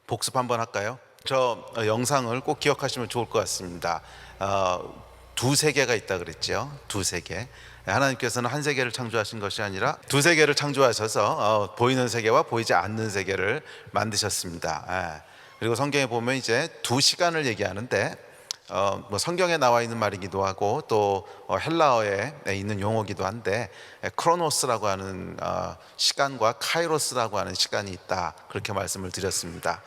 복습 한번 할까요? 저 영상을 꼭 기억하시면 좋을 것 같습니다. 두 세계가 있다 그랬죠. 두 세계. 하나님께서는 한 세계를 창조하신 것이 아니라 두 세계를 창조하셔서 보이는 세계와 보이지 않는 세계를 만드셨습니다. 그리고 성경에 보면 이제 두 시간을 얘기하는데 뭐 성경에 나와 있는 말이기도 하고 또 헬라어에 있는 용어기도 한데 크로노스라고 하는 시간과 카이로스라고 하는 시간이 있다, 그렇게 말씀을 드렸습니다.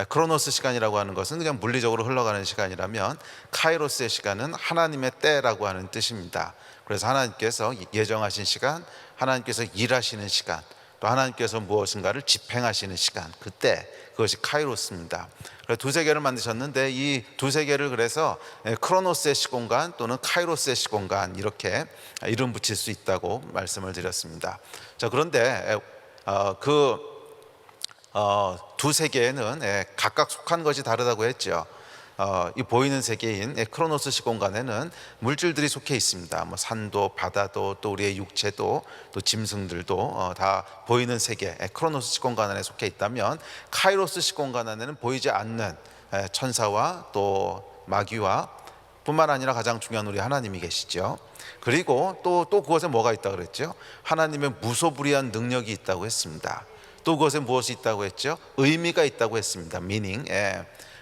크로노스 시간이라고 하는 것은 그냥 물리적으로 흘러가는 시간이라면 카이로스의 시간은 하나님의 때라고 하는 뜻입니다. 그래서 하나님께서 예정하신 시간, 하나님께서 일하시는 시간, 또 하나님께서 무엇인가를 집행하시는 시간, 그때, 그것이 카이로스입니다. 두 세계를 만드셨는데 이 두 세계를 그래서 크로노스의 시공간 또는 카이로스의 시공간, 이렇게 이름 붙일 수 있다고 말씀을 드렸습니다. 자, 그런데 두 세계에는 각각 속한 것이 다르다고 했죠. 이 보이는 세계인 크로노스 시공간에는 물질들이 속해 있습니다. 뭐 산도, 바다도, 또 우리의 육체도, 또 짐승들도 다 보이는 세계 크로노스 시공간 안에 속해 있다면, 카이로스 시공간 안에는 보이지 않는 천사와 또 마귀와 뿐만 아니라 가장 중요한 우리 하나님이 계시죠. 그리고 또 그것에 뭐가 있다고 그랬죠? 하나님의 무소불위한 능력이 있다고 했습니다. 또 그것에 무엇이 있다고 했죠? 의미가 있다고 했습니다. meaning.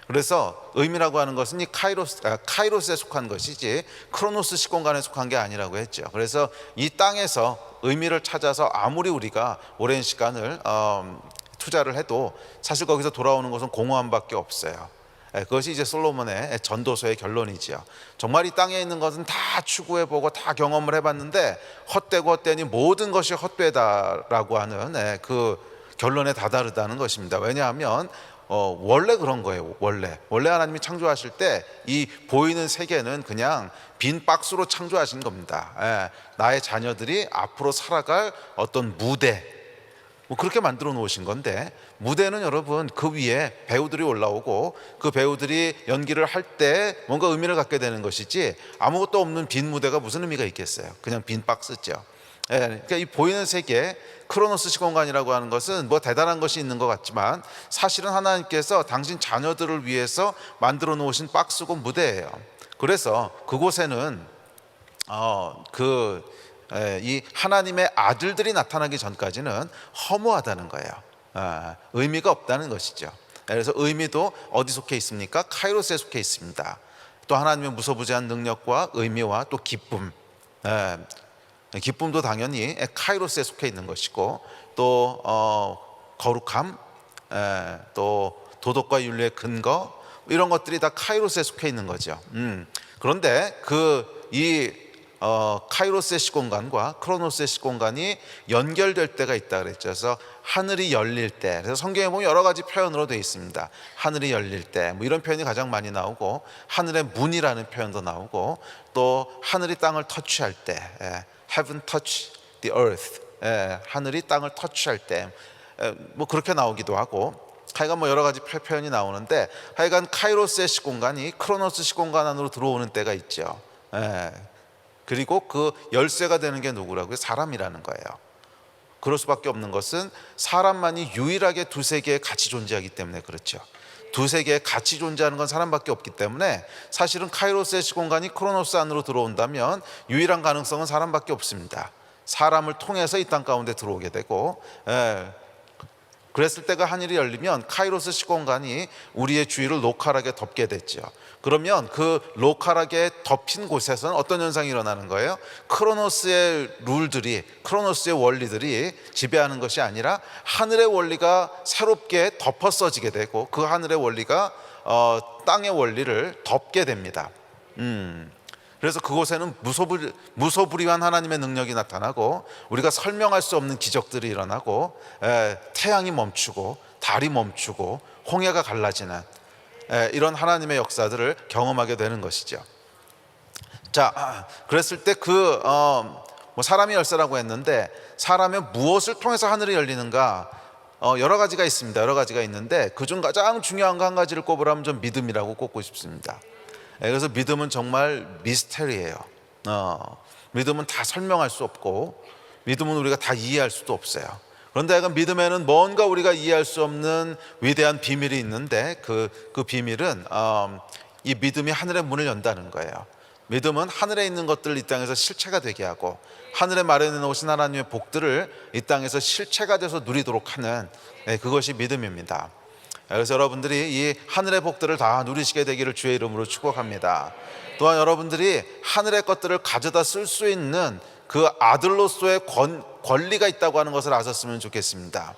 그래서 의미라고 하는 것은 이 카이로스에 속한 것이지 크로노스 시공간에 속한 게 아니라고 했죠. 그래서 이 땅에서 의미를 찾아서 아무리 우리가 오랜 시간을 투자를 해도 사실 거기서 돌아오는 것은 공허함밖에 없어요. 그것이 이제 솔로몬의 전도서의 결론이지요. 정말 이 땅에 있는 것은 다 추구해보고 다 경험을 해봤는데 헛되고 헛되니 모든 것이 헛되다라고 하는 그 결론에 다다르다는 것입니다. 왜냐하면 원래 그런 거예요. 원래 하나님이 창조하실 때 이 보이는 세계는 그냥 빈 박스로 창조하신 겁니다. 나의 자녀들이 앞으로 살아갈 어떤 무대, 뭐 그렇게 만들어 놓으신 건데, 무대는 여러분 그 위에 배우들이 올라오고 그 배우들이 연기를 할 때 뭔가 의미를 갖게 되는 것이지, 아무것도 없는 빈 무대가 무슨 의미가 있겠어요. 그냥 빈 박스죠. 그러니까 이 보이는 세계 크로노스 시공간이라고 하는 것은 뭐 대단한 것이 있는 것 같지만 사실은 하나님께서 당신 자녀들을 위해서 만들어 놓으신 박스고 무대예요. 그래서 그곳에는 이 하나님의 아들들이 나타나기 전까지는 허무하다는 거예요. 의미가 없다는 것이죠. 그래서 의미도 어디 속해 있습니까? 카이로스에 속해 있습니다. 또 하나님의 무소부지한 능력과 의미와 또 기쁨, 기쁨도 당연히 카이로스에 속해 있는 것이고, 또 거룩함, 또 도덕과 윤리의 근거, 이런 것들이 다 카이로스에 속해 있는 거죠. 그런데 카이로스의 시공간과 크로노스의 시공간이 연결될 때가 있다 그랬죠. 그래서 하늘이 열릴 때, 그래서 성경에 보면 여러 가지 표현으로 되어 있습니다. 하늘이 열릴 때, 뭐 이런 표현이 가장 많이 나오고, 하늘의 문이라는 표현도 나오고, 또 하늘이 땅을 터치할 때, Heaven touch the earth, 하늘이 땅을 터치할 때, 뭐 그렇게 나오기도 하고, 하여간 뭐 여러 가지 표현이 나오는데, 하여간 카이로스의 시공간이 크로노스 시공간 안으로 들어오는 때가 있죠. 그리고 그 열쇠가 되는 게 누구라고요? 사람이라는 거예요. 그럴 수밖에 없는 것은 사람만이 유일하게 두 세계에 같이 존재하기 때문에 그렇죠. 두 세계에 같이 존재하는 건 사람밖에 없기 때문에 사실은 카이로스의 시공간이 크로노스 안으로 들어온다면 유일한 가능성은 사람밖에 없습니다. 사람을 통해서 이 땅 가운데 들어오게 되고, 그랬을 때가 하늘이 열리면 카이로스 시공간이 우리의 주위를 로컬하게 덮게 됐죠. 그러면 그 로컬하게 덮인 곳에서는 어떤 현상이 일어나는 거예요? 크로노스의 룰들이, 크로노스의 원리들이 지배하는 것이 아니라 하늘의 원리가 새롭게 덮어써지게 되고, 그 하늘의 원리가 땅의 원리를 덮게 됩니다. 그래서 그곳에는 무소불위한 하나님의 능력이 나타나고, 우리가 설명할 수 없는 기적들이 일어나고, 태양이 멈추고 달이 멈추고 홍해가 갈라지는 이런 하나님의 역사들을 경험하게 되는 것이죠. 자, 그랬을 때 뭐 사람이 열쇠라고 했는데, 사람의 무엇을 통해서 하늘이 열리는가? 여러 가지가 있습니다. 여러 가지가 있는데 그중 가장 중요한 거 한 가지를 꼽으라면 좀 믿음이라고 꼽고 싶습니다. 그래서 믿음은 정말 미스테리예요. 믿음은 다 설명할 수 없고, 믿음은 우리가 다 이해할 수도 없어요. 그런데 그 믿음에는 뭔가 우리가 이해할 수 없는 위대한 비밀이 있는데 그 비밀은 이 믿음이 하늘의 문을 연다는 거예요. 믿음은 하늘에 있는 것들을 이 땅에서 실체가 되게 하고 하늘에 마련해 놓으신 하나님의 복들을 이 땅에서 실체가 돼서 누리도록 하는 그것이 믿음입니다. 그래서 여러분들이 이 하늘의 복들을 다 누리시게 되기를 주의 이름으로 축복합니다. 또한 여러분들이 하늘의 것들을 가져다 쓸 수 있는 그 아들로서의 권리가 있다고 하는 것을 아셨으면 좋겠습니다.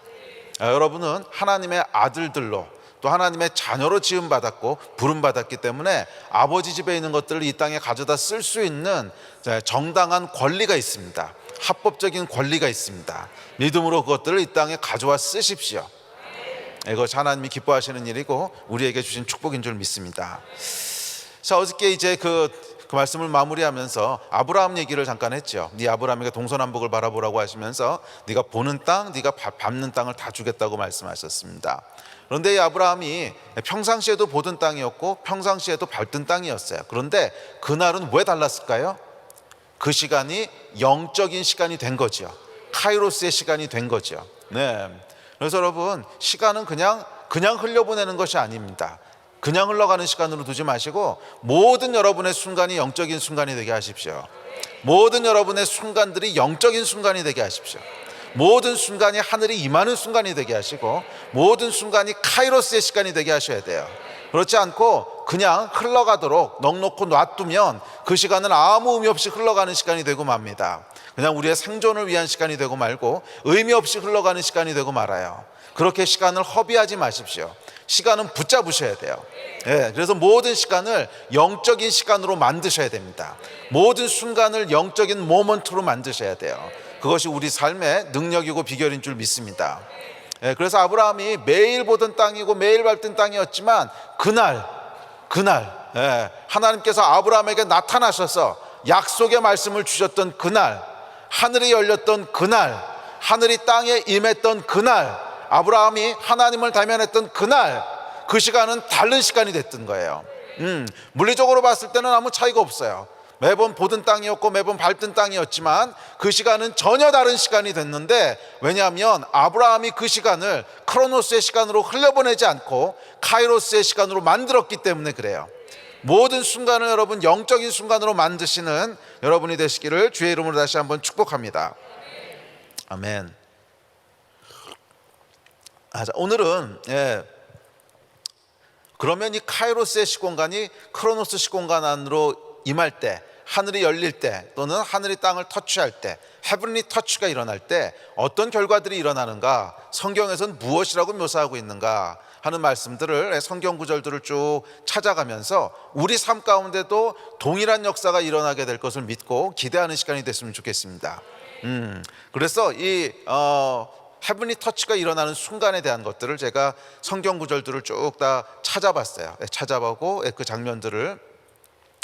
여러분은 하나님의 아들들로 또 하나님의 자녀로 지음받았고 부름받았기 때문에 아버지 집에 있는 것들을 이 땅에 가져다 쓸 수 있는 정당한 권리가 있습니다. 합법적인 권리가 있습니다. 믿음으로 그것들을 이 땅에 가져와 쓰십시오. 이것이 하나님이 기뻐하시는 일이고 우리에게 주신 축복인 줄 믿습니다. 자, 어저께 이제 그 말씀을 마무리하면서 아브라함 얘기를 잠깐 했죠. 네 아브라함에게 동서남북을 바라보라고 하시면서 네가 보는 땅, 네가 밟는 땅을 다 주겠다고 말씀하셨습니다. 그런데 이 아브라함이 평상시에도 보던 땅이었고 평상시에도 밟던 땅이었어요. 그런데 그날은 왜 달랐을까요? 그 시간이 영적인 시간이 된 거죠. 카이로스의 시간이 된 거죠. 네. 그래서 여러분, 시간은 그냥 흘려보내는 것이 아닙니다. 그냥 흘러가는 시간으로 두지 마시고 모든 여러분의 순간이 영적인 순간이 되게 하십시오. 모든 여러분의 순간들이 영적인 순간이 되게 하십시오. 모든 순간이 하늘이 임하는 순간이 되게 하시고 모든 순간이 카이로스의 시간이 되게 하셔야 돼요. 그렇지 않고 그냥 흘러가도록 넉넉히 놔두면 그 시간은 아무 의미 없이 흘러가는 시간이 되고 맙니다. 그냥 우리의 생존을 위한 시간이 되고 말고 의미 없이 흘러가는 시간이 되고 말아요. 그렇게 시간을 허비하지 마십시오. 시간은 붙잡으셔야 돼요. 그래서 모든 시간을 영적인 시간으로 만드셔야 됩니다. 모든 순간을 영적인 모먼트로 만드셔야 돼요. 그것이 우리 삶의 능력이고 비결인 줄 믿습니다. 그래서 아브라함이 매일 보던 땅이고 매일 밟던 땅이었지만 그날 하나님께서 아브라함에게 나타나셔서 약속의 말씀을 주셨던 그날, 하늘이 열렸던 그날, 하늘이 땅에 임했던 그날, 아브라함이 하나님을 대면했던 그날, 그 시간은 다른 시간이 됐던 거예요. 물리적으로 봤을 때는 아무 차이가 없어요. 매번 보던 땅이었고 매번 밟던 땅이었지만 그 시간은 전혀 다른 시간이 됐는데, 왜냐하면 아브라함이 그 시간을 크로노스의 시간으로 흘려보내지 않고 카이로스의 시간으로 만들었기 때문에 그래요. 모든 순간을 여러분 영적인 순간으로 만드시는 여러분이 되시기를 주의 이름으로 다시 한번 축복합니다. 아멘. 자, 오늘은 그러면 이 카이로스의 시공간이 크로노스 시공간 안으로 임할 때, 하늘이 열릴 때, 또는 하늘이 땅을 터치할 때, 헤븐리 터치가 일어날 때 어떤 결과들이 일어나는가, 성경에서는 무엇이라고 묘사하고 있는가 하는 말씀들을, 성경 구절들을 쭉 찾아가면서 우리 삶 가운데도 동일한 역사가 일어나게 될 것을 믿고 기대하는 시간이 됐으면 좋겠습니다. 그래서 이 헤븐리 터치가 일어나는 순간에 대한 것들을 제가 성경 구절들을 쭉 다 찾아봤어요. 찾아보고 그 장면들을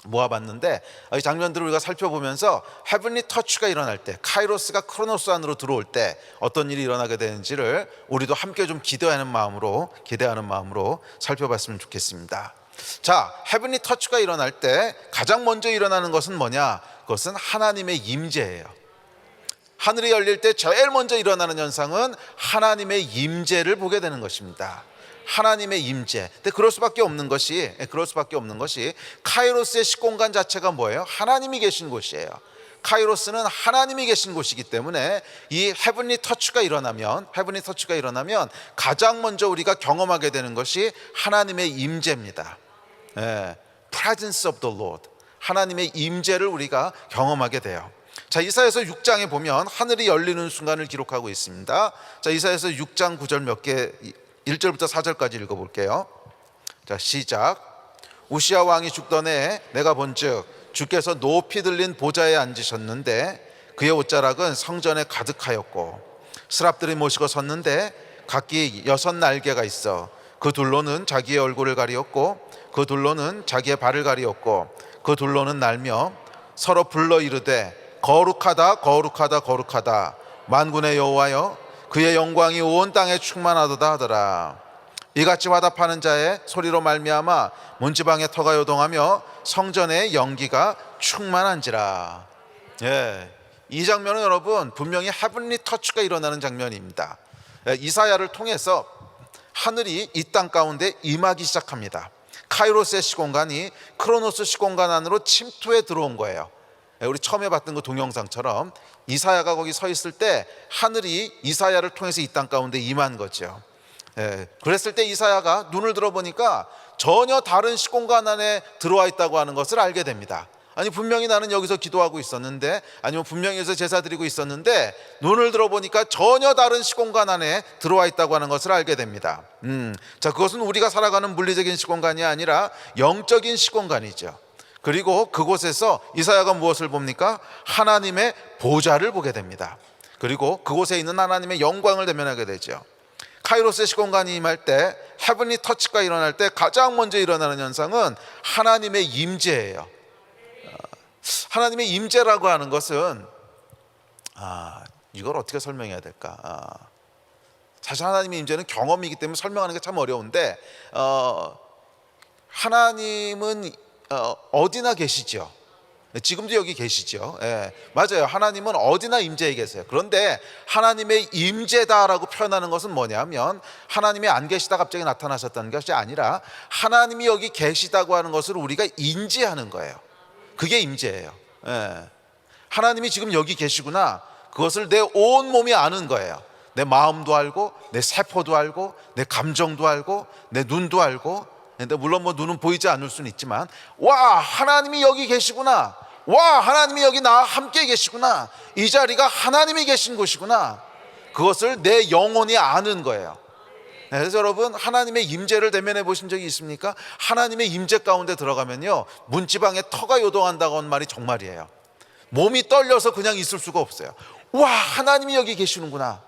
모아봤는데, 이 장면들을 우리가 살펴보면서 헤븐리 터치가 일어날 때, 카이로스가 크로노스 안으로 들어올 때 어떤 일이 일어나게 되는지를 우리도 함께 좀 기대하는 마음으로 살펴봤으면 좋겠습니다. 자, 헤븐리 터치가 일어날 때 가장 먼저 일어나는 것은 뭐냐? 그것은 하나님의 임재예요. 하늘이 열릴 때 제일 먼저 일어나는 현상은 하나님의 임재를 보게 되는 것입니다. 하나님의 임재. 근데 그럴 수밖에 없는 것이 카이로스의 시공간 자체가 뭐예요? 하나님이 계신 곳이에요. 카이로스는 하나님이 계신 곳이기 때문에 이 헤븐리 터치가 일어나면 가장 먼저 우리가 경험하게 되는 것이 하나님의 임재입니다. Presence of the Lord. 하나님의 임재를 우리가 경험하게 돼요. 자, 이사야서 6장에 보면 하늘이 열리는 순간을 기록하고 있습니다. 자, 이사야서 6장 9절 몇 개, 1절부터 4절까지 읽어볼게요. 자, 시작. 우시야 왕이 죽던 해 내가 본즉 주께서 높이 들린 보좌에 앉으셨는데 그의 옷자락은 성전에 가득하였고 스랍들이 모시고 섰는데 각기 6 날개가 있어 그 둘로는 자기의 얼굴을 가리었고 그 둘로는 자기의 발을 가리었고 그 둘로는 날며 서로 불러 이르되 거룩하다 거룩하다 거룩하다 만군의 여호와여 그의 영광이 온 땅에 충만하도다 하더라. 이같이 화답하는 자의 소리로 말미암아 문지방의 터가 요동하며 성전의 연기가 충만한지라. 이 장면은 여러분 분명히 헤븐리 터치가 일어나는 장면입니다. 이사야를 통해서 하늘이 이 땅 가운데 임하기 시작합니다. 카이로스의 시공간이 크로노스 시공간 안으로 침투해 들어온 거예요. 우리 처음에 봤던 그 동영상처럼 이사야가 거기 서 있을 때 하늘이 이사야를 통해서 이 땅 가운데 임한 거죠. 그랬을 때 이사야가 눈을 들어보니까 전혀 다른 시공간 안에 들어와 있다고 하는 것을 알게 됩니다. 아니, 분명히 나는 여기서 기도하고 있었는데, 아니면 분명히 여기서 제사 드리고 있었는데, 눈을 들어보니까 전혀 다른 시공간 안에 들어와 있다고 하는 것을 알게 됩니다. 자, 그것은 우리가 살아가는 물리적인 시공간이 아니라 영적인 시공간이죠. 그리고 그곳에서 이사야가 무엇을 봅니까? 하나님의 보좌를 보게 됩니다. 그리고 그곳에 있는 하나님의 영광을 대면하게 되죠. 카이로스의 시공간이 임할 때, 헤븐리 터치가 일어날 때 가장 먼저 일어나는 현상은 하나님의 임재예요. 하나님의 임재라고 하는 것은 이걸 어떻게 설명해야 될까? 사실 하나님의 임재는 경험이기 때문에 설명하는 게 참 어려운데, 하나님은 어디나 계시죠. 지금도 여기 계시죠. 맞아요. 하나님은 어디나 임재해 계세요. 그런데 하나님의 임재다라고 표현하는 것은 뭐냐면, 하나님이 안 계시다 갑자기 나타나셨다는 것이 아니라 하나님이 여기 계시다고 하는 것을 우리가 인지하는 거예요. 그게 임재예요. 하나님이 지금 여기 계시구나, 그것을 내 온 몸이 아는 거예요. 내 마음도 알고, 내 세포도 알고, 내 감정도 알고, 내 눈도 알고. 근데 물론 뭐 눈은 보이지 않을 수는 있지만, 와, 하나님이 여기 계시구나, 와, 하나님이 여기 나와 함께 계시구나, 이 자리가 하나님이 계신 곳이구나, 그것을 내 영혼이 아는 거예요. 그래서 여러분, 하나님의 임재를 대면해 보신 적이 있습니까? 하나님의 임재 가운데 들어가면요, 문지방에 터가 요동한다고 하는 말이 정말이에요. 몸이 떨려서 그냥 있을 수가 없어요. 와, 하나님이 여기 계시는구나.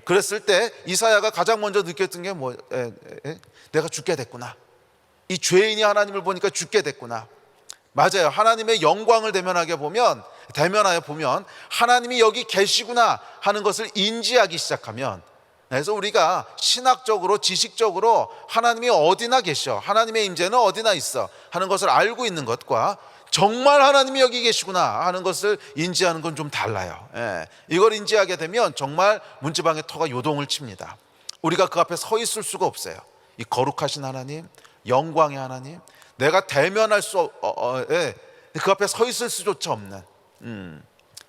그랬을 때 이사야가 가장 먼저 느꼈던 게 내가 죽게 됐구나. 이 죄인이 하나님을 보니까 죽게 됐구나. 맞아요. 하나님의 영광을 대면하여 보면 하나님이 여기 계시구나 하는 것을 인지하기 시작하면, 그래서 우리가 신학적으로, 지식적으로 하나님이 어디나 계셔, 하나님의 임재는 어디나 있어 하는 것을 알고 있는 것과 정말 하나님이 여기 계시구나 하는 것을 인지하는 건 좀 달라요. 이걸 인지하게 되면 정말 문지방의 터가 요동을 칩니다. 우리가 그 앞에 서 있을 수가 없어요. 이 거룩하신 하나님, 영광의 하나님, 내가 대면할 수 그 앞에 서 있을 수조차 없는,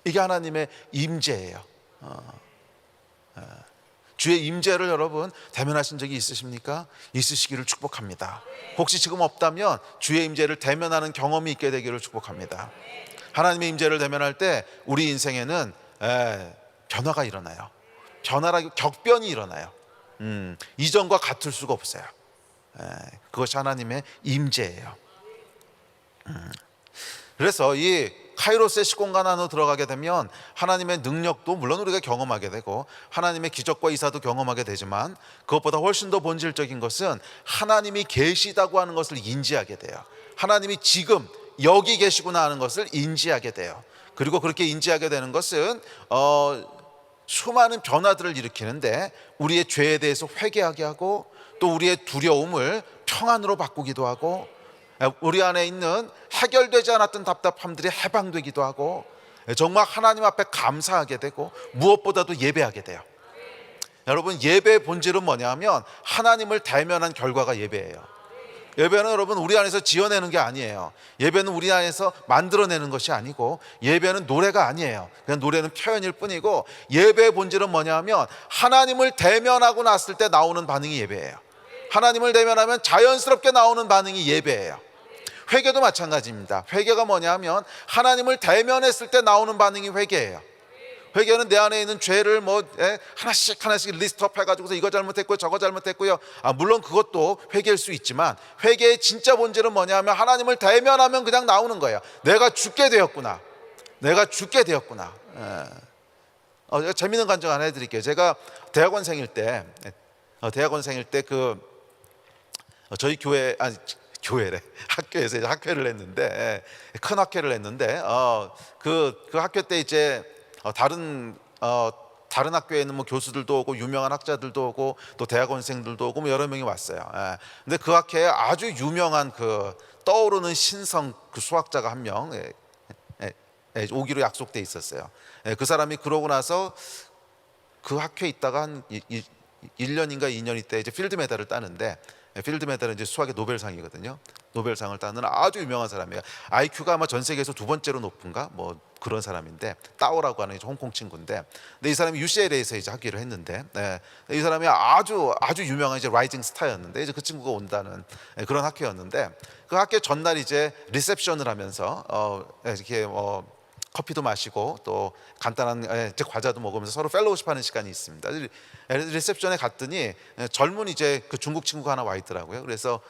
이게 하나님의 임재예요. 주의 임재를 여러분 대면하신 적이 있으십니까? 있으시기를 축복합니다. 혹시 지금 없다면 주의 임재를 대면하는 경험이 있게 되기를 축복합니다. 하나님의 임재를 대면할 때 우리 인생에는 변화가 일어나요. 격변이 일어나요. 이전과 같을 수가 없어요. 그것이 하나님의 임재예요. 그래서 이 카이로스의 시공간 안으로 들어가게 되면 하나님의 능력도 물론 우리가 경험하게 되고, 하나님의 기적과 이사도 경험하게 되지만, 그것보다 훨씬 더 본질적인 것은 하나님이 계시다고 하는 것을 인지하게 돼요. 하나님이 지금 여기 계시구나 하는 것을 인지하게 돼요. 그리고 그렇게 인지하게 되는 것은 수많은 변화들을 일으키는데, 우리의 죄에 대해서 회개하게 하고, 또 우리의 두려움을 평안으로 바꾸기도 하고, 우리 안에 있는 해결되지 않았던 답답함들이 해방되기도 하고, 정말 하나님 앞에 감사하게 되고, 무엇보다도 예배하게 돼요. 여러분, 예배의 본질은 뭐냐면 하나님을 대면한 결과가 예배예요. 예배는 여러분 우리 안에서 지어내는 게 아니에요. 예배는 우리 안에서 만들어내는 것이 아니고, 예배는 노래가 아니에요. 그냥 노래는 표현일 뿐이고, 예배의 본질은 뭐냐면 하나님을 대면하고 났을 때 나오는 반응이 예배예요. 하나님을 대면하면 자연스럽게 나오는 반응이 예배예요. 회개도 마찬가지입니다. 회개가 뭐냐면 하나님을 대면했을 때 나오는 반응이 회개예요. 회개는 내 안에 있는 죄를 하나씩 리스트업 해가지고서 이거 잘못했고요, 저거 잘못했고요. 물론 그것도 회개일 수 있지만, 회개의 진짜 본질은 뭐냐면 하나님을 대면하면 그냥 나오는 거예요. 내가 죽게 되었구나. 내가 죽게 되었구나. 재밌는 간증 하나 해드릴게요. 제가 대학원생일 때 저희 교회래. 학교에서 이제 학회를 했는데, 큰 학회를 했는데, 그 학회 때 이제 다른 학교에 있는 뭐 교수들도 오고, 유명한 학자들도 오고, 또 대학원생들도 오고, 뭐 여러 명이 왔어요. 근데 그 학회에 아주 유명한 그 떠오르는 신성 그 수학자가 한 명 오기로 약속돼 있었어요. 그 사람이 그러고 나서 그 학교에 있다가 한 1년인가 2년 있다 이제 필드 메달을 따는데, 필드 메달은 이제 수학의 노벨상이거든요. 노벨상을 따는 아주 유명한 사람이에요. IQ가 아마 전 세계에서 두 번째로 높은가 뭐 그런 사람인데, 따오라고 하는 홍콩 친구인데, 근데 이 사람이 UCLA에서 이제 학위를 했는데, 이 사람이 아주 유명한 이제 라이징 스타였는데, 이제 그 친구가 온다는 그런 학교였는데, 그 학교 전날 이제 리셉션을 하면서 이렇게 커피도 마시고 또 간단한 이제 과자도 먹으면서 서로 펠로우십 하는 시간이 있습니다. 리셉션에 갔더니 젊은 이제 그 중국 친구가 하나 와 있더라고요. 그래서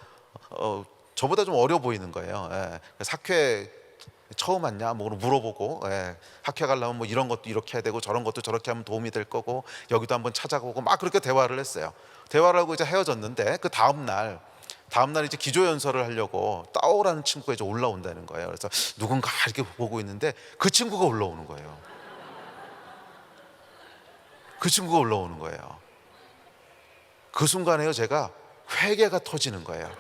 저보다 좀 어려 보이는 거예요. 그래서 학교에 처음 왔냐 뭐 물어보고, 학교 가려면 뭐 이런 것도 이렇게 해야 되고 저런 것도 저렇게 하면 도움이 될 거고 여기도 한번 찾아보고 막 그렇게 대화를 했어요. 대화를 하고 이제 헤어졌는데, 그 다음 날 이제 기조연설을 하려고 따오라는 친구가 이제 올라온다는 거예요. 그래서 누군가 이렇게 보고 있는데 그 친구가 올라오는 거예요. 그 친구가 올라오는 거예요. 그 순간에요, 제가 회개가 터지는 거예요.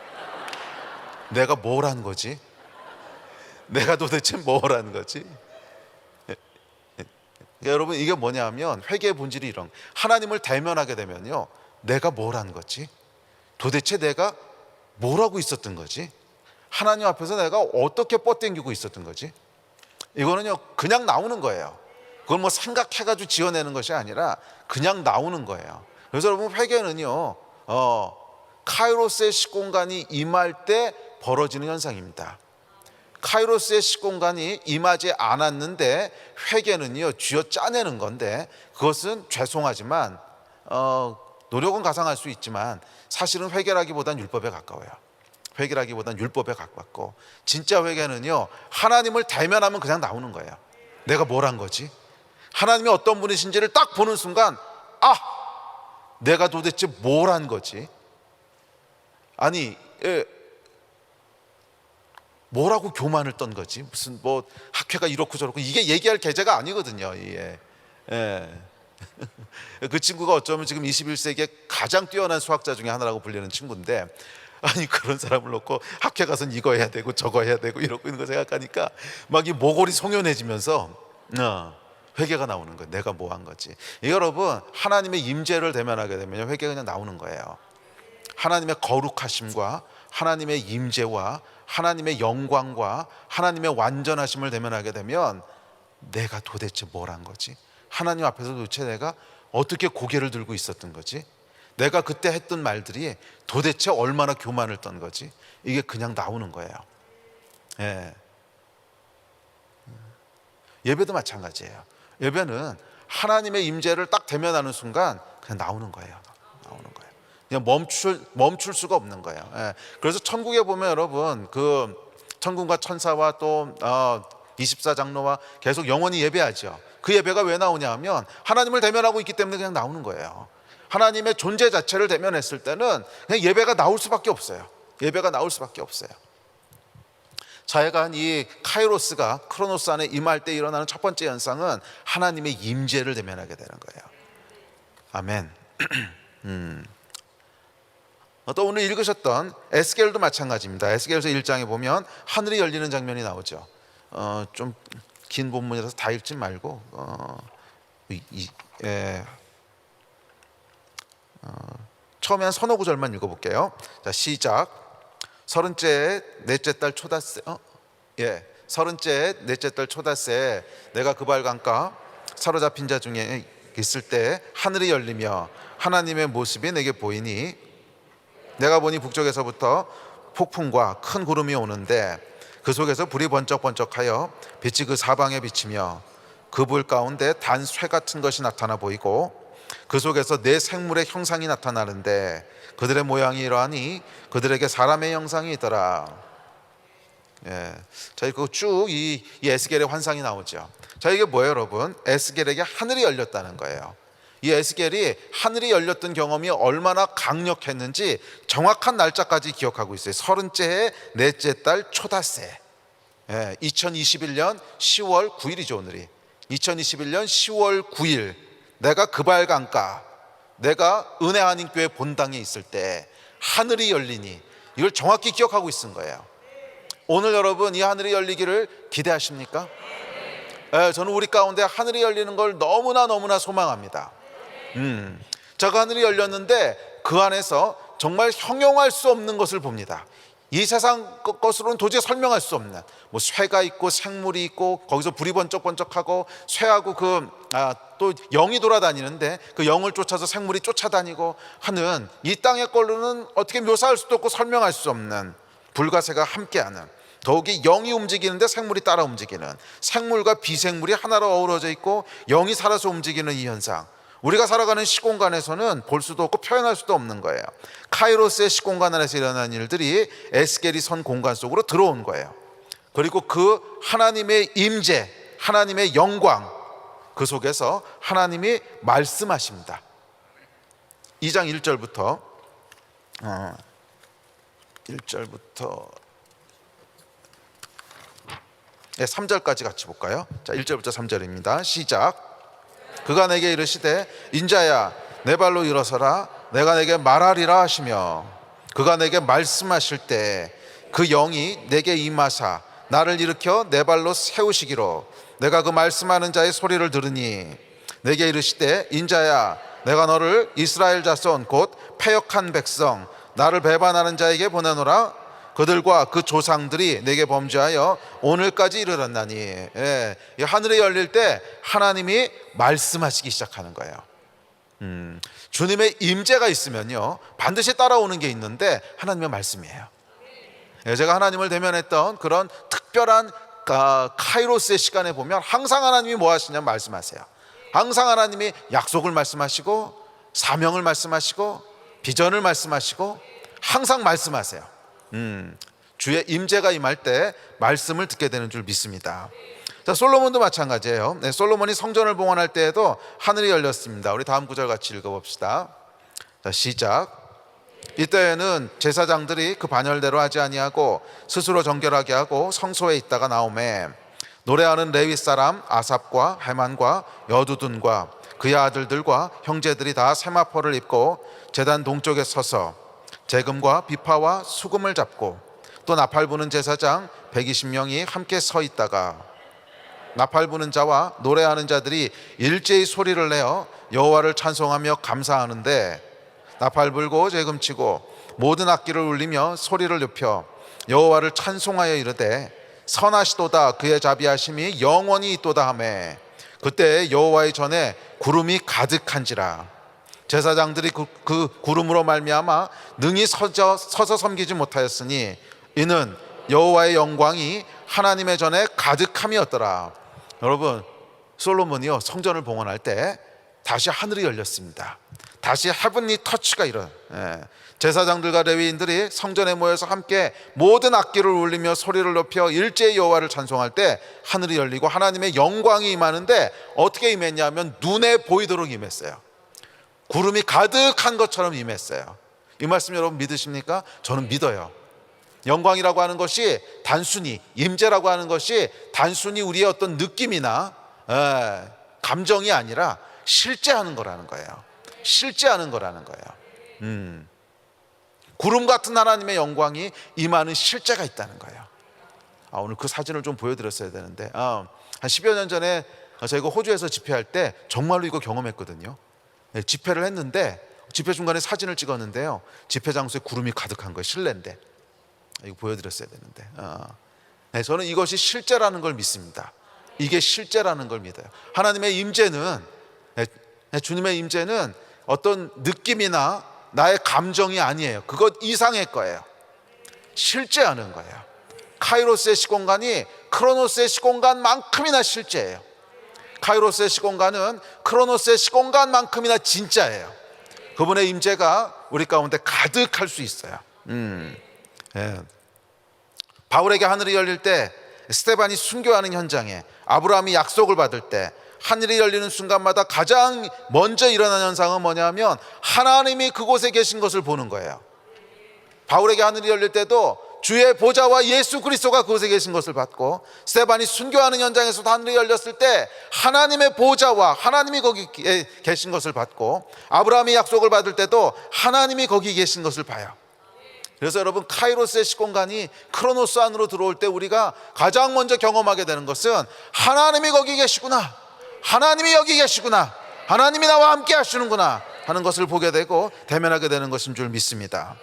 내가 뭘 한 거지? 내가 도대체 뭘 한 거지? 여러분, 이게 뭐냐면 회개의 본질이 이런, 하나님을 대면하게 되면요, 내가 뭘 한 거지? 도대체 내가 뭘 하고 있었던 거지? 하나님 앞에서 내가 어떻게 뻗댕기고 있었던 거지? 이거는요 그냥 나오는 거예요. 그걸 뭐 생각해가지고 지어내는 것이 아니라 그냥 나오는 거예요. 그래서 여러분, 회개는요 카이로스의 시공간이 임할 때 벌어지는 현상입니다. 카이로스의 시공간이 임하지 않았는데 회개는요 쥐어 짜내는 건데, 그것은 죄송하지만 노력은 가상할 수 있지만 사실은 회개라기보단 율법에 가까워요. 회개라기보단 율법에 가깝고, 진짜 회개는요 하나님을 대면하면 그냥 나오는 거예요. 내가 뭘 한 거지? 하나님이 어떤 분이신지를 딱 보는 순간, 내가 도대체 뭘 한 거지? 아니, 뭐라고 교만을 떤 거지? 무슨 뭐 학회가 이렇고 저렇고, 이게 얘기할 계제가 아니거든요. 그 친구가 어쩌면 지금 21세기에 가장 뛰어난 수학자 중에 하나라고 불리는 친구인데, 아니 그런 사람을 놓고 학회 가서는 이거 해야 되고 저거 해야 되고 이러고 있는 거 생각하니까 막 이 모골이 송연해지면서 회개가 나오는 거예요. 내가 뭐 한 거지? 여러분, 하나님의 임재를 대면하게 되면 회개가 그냥 나오는 거예요. 하나님의 거룩하심과 하나님의 임재와 하나님의 영광과 하나님의 완전하심을 대면하게 되면 내가 도대체 뭘 한 거지? 하나님 앞에서 도대체 내가 어떻게 고개를 들고 있었던 거지? 내가 그때 했던 말들이 도대체 얼마나 교만을 떤 거지? 이게 그냥 나오는 거예요. 예배도 마찬가지예요. 예배는 하나님의 임재를 딱 대면하는 순간 그냥 나오는 거예요. 그냥 멈출 수가 없는 거예요. 그래서 천국에 보면 여러분, 그 천군과 천사와 또 24장로와 계속 영원히 예배하죠. 그 예배가 왜 나오냐 하면 하나님을 대면하고 있기 때문에 그냥 나오는 거예요. 하나님의 존재 자체를 대면했을 때는 그냥 예배가 나올 수밖에 없어요. 예배가 나올 수밖에 없어요. 자해간 이 카이로스가 크로노스 안에 임할 때 일어나는 첫 번째 현상은 하나님의 임재를 대면하게 되는 거예요. 아멘. 또 오늘 읽으셨던 에스겔도 마찬가지입니다. 에스겔서 1장에 보면 하늘이 열리는 장면이 나오죠. 좀 긴 본문이라서 다 읽지 말고 처음에 한 서너 구절만 읽어볼게요. 자, 시작. 서른째 넷째 달 초닷새, 서른째 넷째 달 초닷새 내가 그발 강가 사로잡힌 자 중에 있을 때 하늘이 열리며 하나님의 모습이 내게 보이니, 내가 보니 북쪽에서부터 폭풍과 큰 구름이 오는데 그 속에서 불이 번쩍번쩍하여 빛이 그 사방에 비치며 그 불 가운데 단 쇠 같은 것이 나타나 보이고 그 속에서 네 생물의 형상이 나타나는데 그들의 모양이 이러하니 그들에게 사람의 형상이 있더라. 자, 이거 쭉 이 에스겔의 환상이 나오죠. 자, 이게 뭐예요, 여러분? 에스겔에게 하늘이 열렸다는 거예요. 이 에스겔이 하늘이 열렸던 경험이 얼마나 강력했는지 정확한 날짜까지 기억하고 있어요. 서른째 넷째 달 초닷새, 2021년 10월 9일이죠 오늘이. 2021년 10월 9일 내가 그발 강가, 내가 은혜 한인교회 본당에 있을 때 하늘이 열리니, 이걸 정확히 기억하고 있은 거예요. 오늘 여러분, 이 하늘이 열리기를 기대하십니까? 저는 우리 가운데 하늘이 열리는 걸 너무나 소망합니다. 저 하늘이 열렸는데 그 안에서 정말 형용할 수 없는 것을 봅니다. 이 세상 것으로는 도저히 설명할 수 없는, 뭐 쇠가 있고 생물이 있고 거기서 불이 번쩍번쩍하고 쇠하고 또 영이 돌아다니는데 그 영을 쫓아서 생물이 쫓아다니고 하는, 이 땅의 걸로는 어떻게 묘사할 수도 없고 설명할 수 없는 불과 새가 함께하는, 더욱이 영이 움직이는데 생물이 따라 움직이는, 생물과 비생물이 하나로 어우러져 있고 영이 살아서 움직이는 이 현상, 우리가 살아가는 시공간에서는 볼 수도 없고 표현할 수도 없는 거예요. 카이로스의 시공간 안에서 일어나는 일들이 에스겔이 선 공간 속으로 들어온 거예요. 그리고 그 하나님의 임재, 하나님의 영광, 그 속에서 하나님이 말씀하십니다. 2장 1절부터 3절까지 같이 볼까요? 자, 1절부터 3절입니다. 시작. 그가 내게 이르시되 인자야 내 발로 일어서라, 내가 내게 말하리라 하시며, 그가 내게 말씀하실 때 그 영이 내게 임하사 나를 일으켜 내 발로 세우시기로, 내가 그 말씀하는 자의 소리를 들으니 내게 이르시되 인자야 내가 너를 이스라엘 자손 곧 패역한 백성 나를 배반하는 자에게 보내노라. 그들과 그 조상들이 내게 범죄하여 오늘까지 이르렀나니. 하늘이 열릴 때 하나님이 말씀하시기 시작하는 거예요. 주님의 임재가 있으면요 반드시 따라오는 게 있는데 하나님의 말씀이에요. 제가 하나님을 대면했던 그런 특별한 카이로스의 시간에 보면 항상 하나님이 뭐 하시냐면 말씀하세요. 항상 하나님이 약속을 말씀하시고 사명을 말씀하시고 비전을 말씀하시고 항상 말씀하세요. 주의 임재가 임할 때 말씀을 듣게 되는 줄 믿습니다. 자, 솔로몬도 마찬가지예요. 솔로몬이 성전을 봉헌할 때에도 하늘이 열렸습니다. 우리 다음 구절 같이 읽어봅시다. 자, 시작. 이때에는 제사장들이 그 반열대로 하지 아니하고 스스로 정결하게 하고 성소에 있다가 나오매, 노래하는 레위 사람 아삽과 헤만과 여두둔과 그의 아들들과 형제들이 다 세마포를 입고 제단 동쪽에 서서 재금과 비파와 수금을 잡고, 또 나팔 부는 제사장 120명이 함께 서 있다가 나팔 부는 자와 노래하는 자들이 일제히 소리를 내어 여호와를 찬송하며 감사하는데, 나팔 불고 재금치고 모든 악기를 울리며 소리를 높여 여호와를 찬송하여 이르되 선하시도다 그의 자비하심이 영원히 있도다 하매, 그때 여호와의 전에 구름이 가득한지라. 제사장들이 그 구름으로 말미암아 능히 서서 섬기지 못하였으니 이는 여호와의 영광이 하나님의 전에 가득함이었더라. 여러분, 솔로몬이요 성전을 봉헌할 때 다시 하늘이 열렸습니다. 다시 헤븐리 터치가 제사장들과 레위인들이 성전에 모여서 함께 모든 악기를 울리며 소리를 높여 일제히 여호와를 찬송할 때 하늘이 열리고 하나님의 영광이 임하는데, 어떻게 임했냐면 눈에 보이도록 임했어요. 구름이 가득한 것처럼 임했어요. 이 말씀 여러분 믿으십니까? 저는 믿어요. 영광이라고 하는 것이 단순히, 임재라고 하는 것이 단순히 우리의 어떤 느낌이나 감정이 아니라 실제하는 거라는 거예요. 실제하는 거라는 거예요. 구름 같은 하나님의 영광이 임하는 실제가 있다는 거예요. 오늘 그 사진을 좀 보여드렸어야 되는데, 한 10여 년 전에 저희가 호주에서 집회할 때 정말로 이거 경험했거든요. 집회를 했는데 집회 중간에 사진을 찍었는데요, 집회 장소에 구름이 가득한 거예요. 실내인데. 이거 보여드렸어야 되는데, 저는 이것이 실제라는 걸 믿습니다. 이게 실제라는 걸 믿어요. 하나님의 임재는, 주님의 임재는 어떤 느낌이나 나의 감정이 아니에요. 그것 이상의 거예요. 실제하는 거예요. 카이로스의 시공간이 크로노스의 시공간만큼이나 실제예요. 카이로스의 시공간은 크로노스의 시공간만큼이나 진짜예요. 그분의 임재가 우리 가운데 가득할 수 있어요. 바울에게 하늘이 열릴 때, 스데반이 순교하는 현장에, 아브라함이 약속을 받을 때 하늘이 열리는 순간마다 가장 먼저 일어나는 현상은 뭐냐면 하나님이 그곳에 계신 것을 보는 거예요. 바울에게 하늘이 열릴 때도 주의 보좌와 예수 그리스도가 그곳에 계신 것을 봤고, 스데반이 순교하는 현장에서도 하늘이 열렸을 때 하나님의 보좌와 하나님이 거기 계신 것을 봤고, 아브라함이 약속을 받을 때도 하나님이 거기 계신 것을 봐요. 그래서 여러분, 카이로스의 시공간이 크로노스 안으로 들어올 때 우리가 가장 먼저 경험하게 되는 것은 하나님이 거기 계시구나, 하나님이 여기 계시구나, 하나님이 나와 함께 하시는구나 하는 것을 보게 되고 대면하게 되는 것인 줄 믿습니다.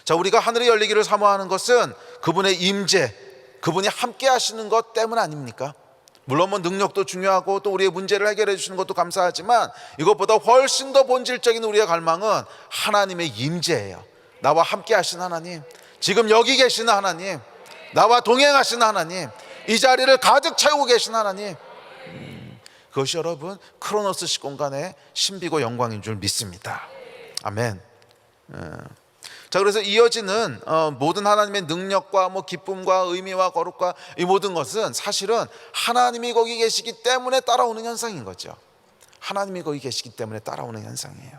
자, 우리가 하늘이 열리기를 사모하는 것은 그분의 임재, 그분이 함께 하시는 것 때문 아닙니까? 물론 뭐 능력도 중요하고 또 우리의 문제를 해결해 주시는 것도 감사하지만 이것보다 훨씬 더 본질적인 우리의 갈망은 하나님의 임재예요. 나와 함께 하신 하나님, 지금 여기 계시는 하나님, 나와 동행하시는 하나님, 이 자리를 가득 채우고 계신 하나님, 그것이 여러분 크로노스 시공간의 신비고 영광인 줄 믿습니다. 아멘. 자, 그래서 이어지는 모든 하나님의 능력과 뭐 기쁨과 의미와 거룩과 이 모든 것은 사실은 하나님이 거기 계시기 때문에 따라오는 현상인 거죠. 하나님이 거기 계시기 때문에 따라오는 현상이에요.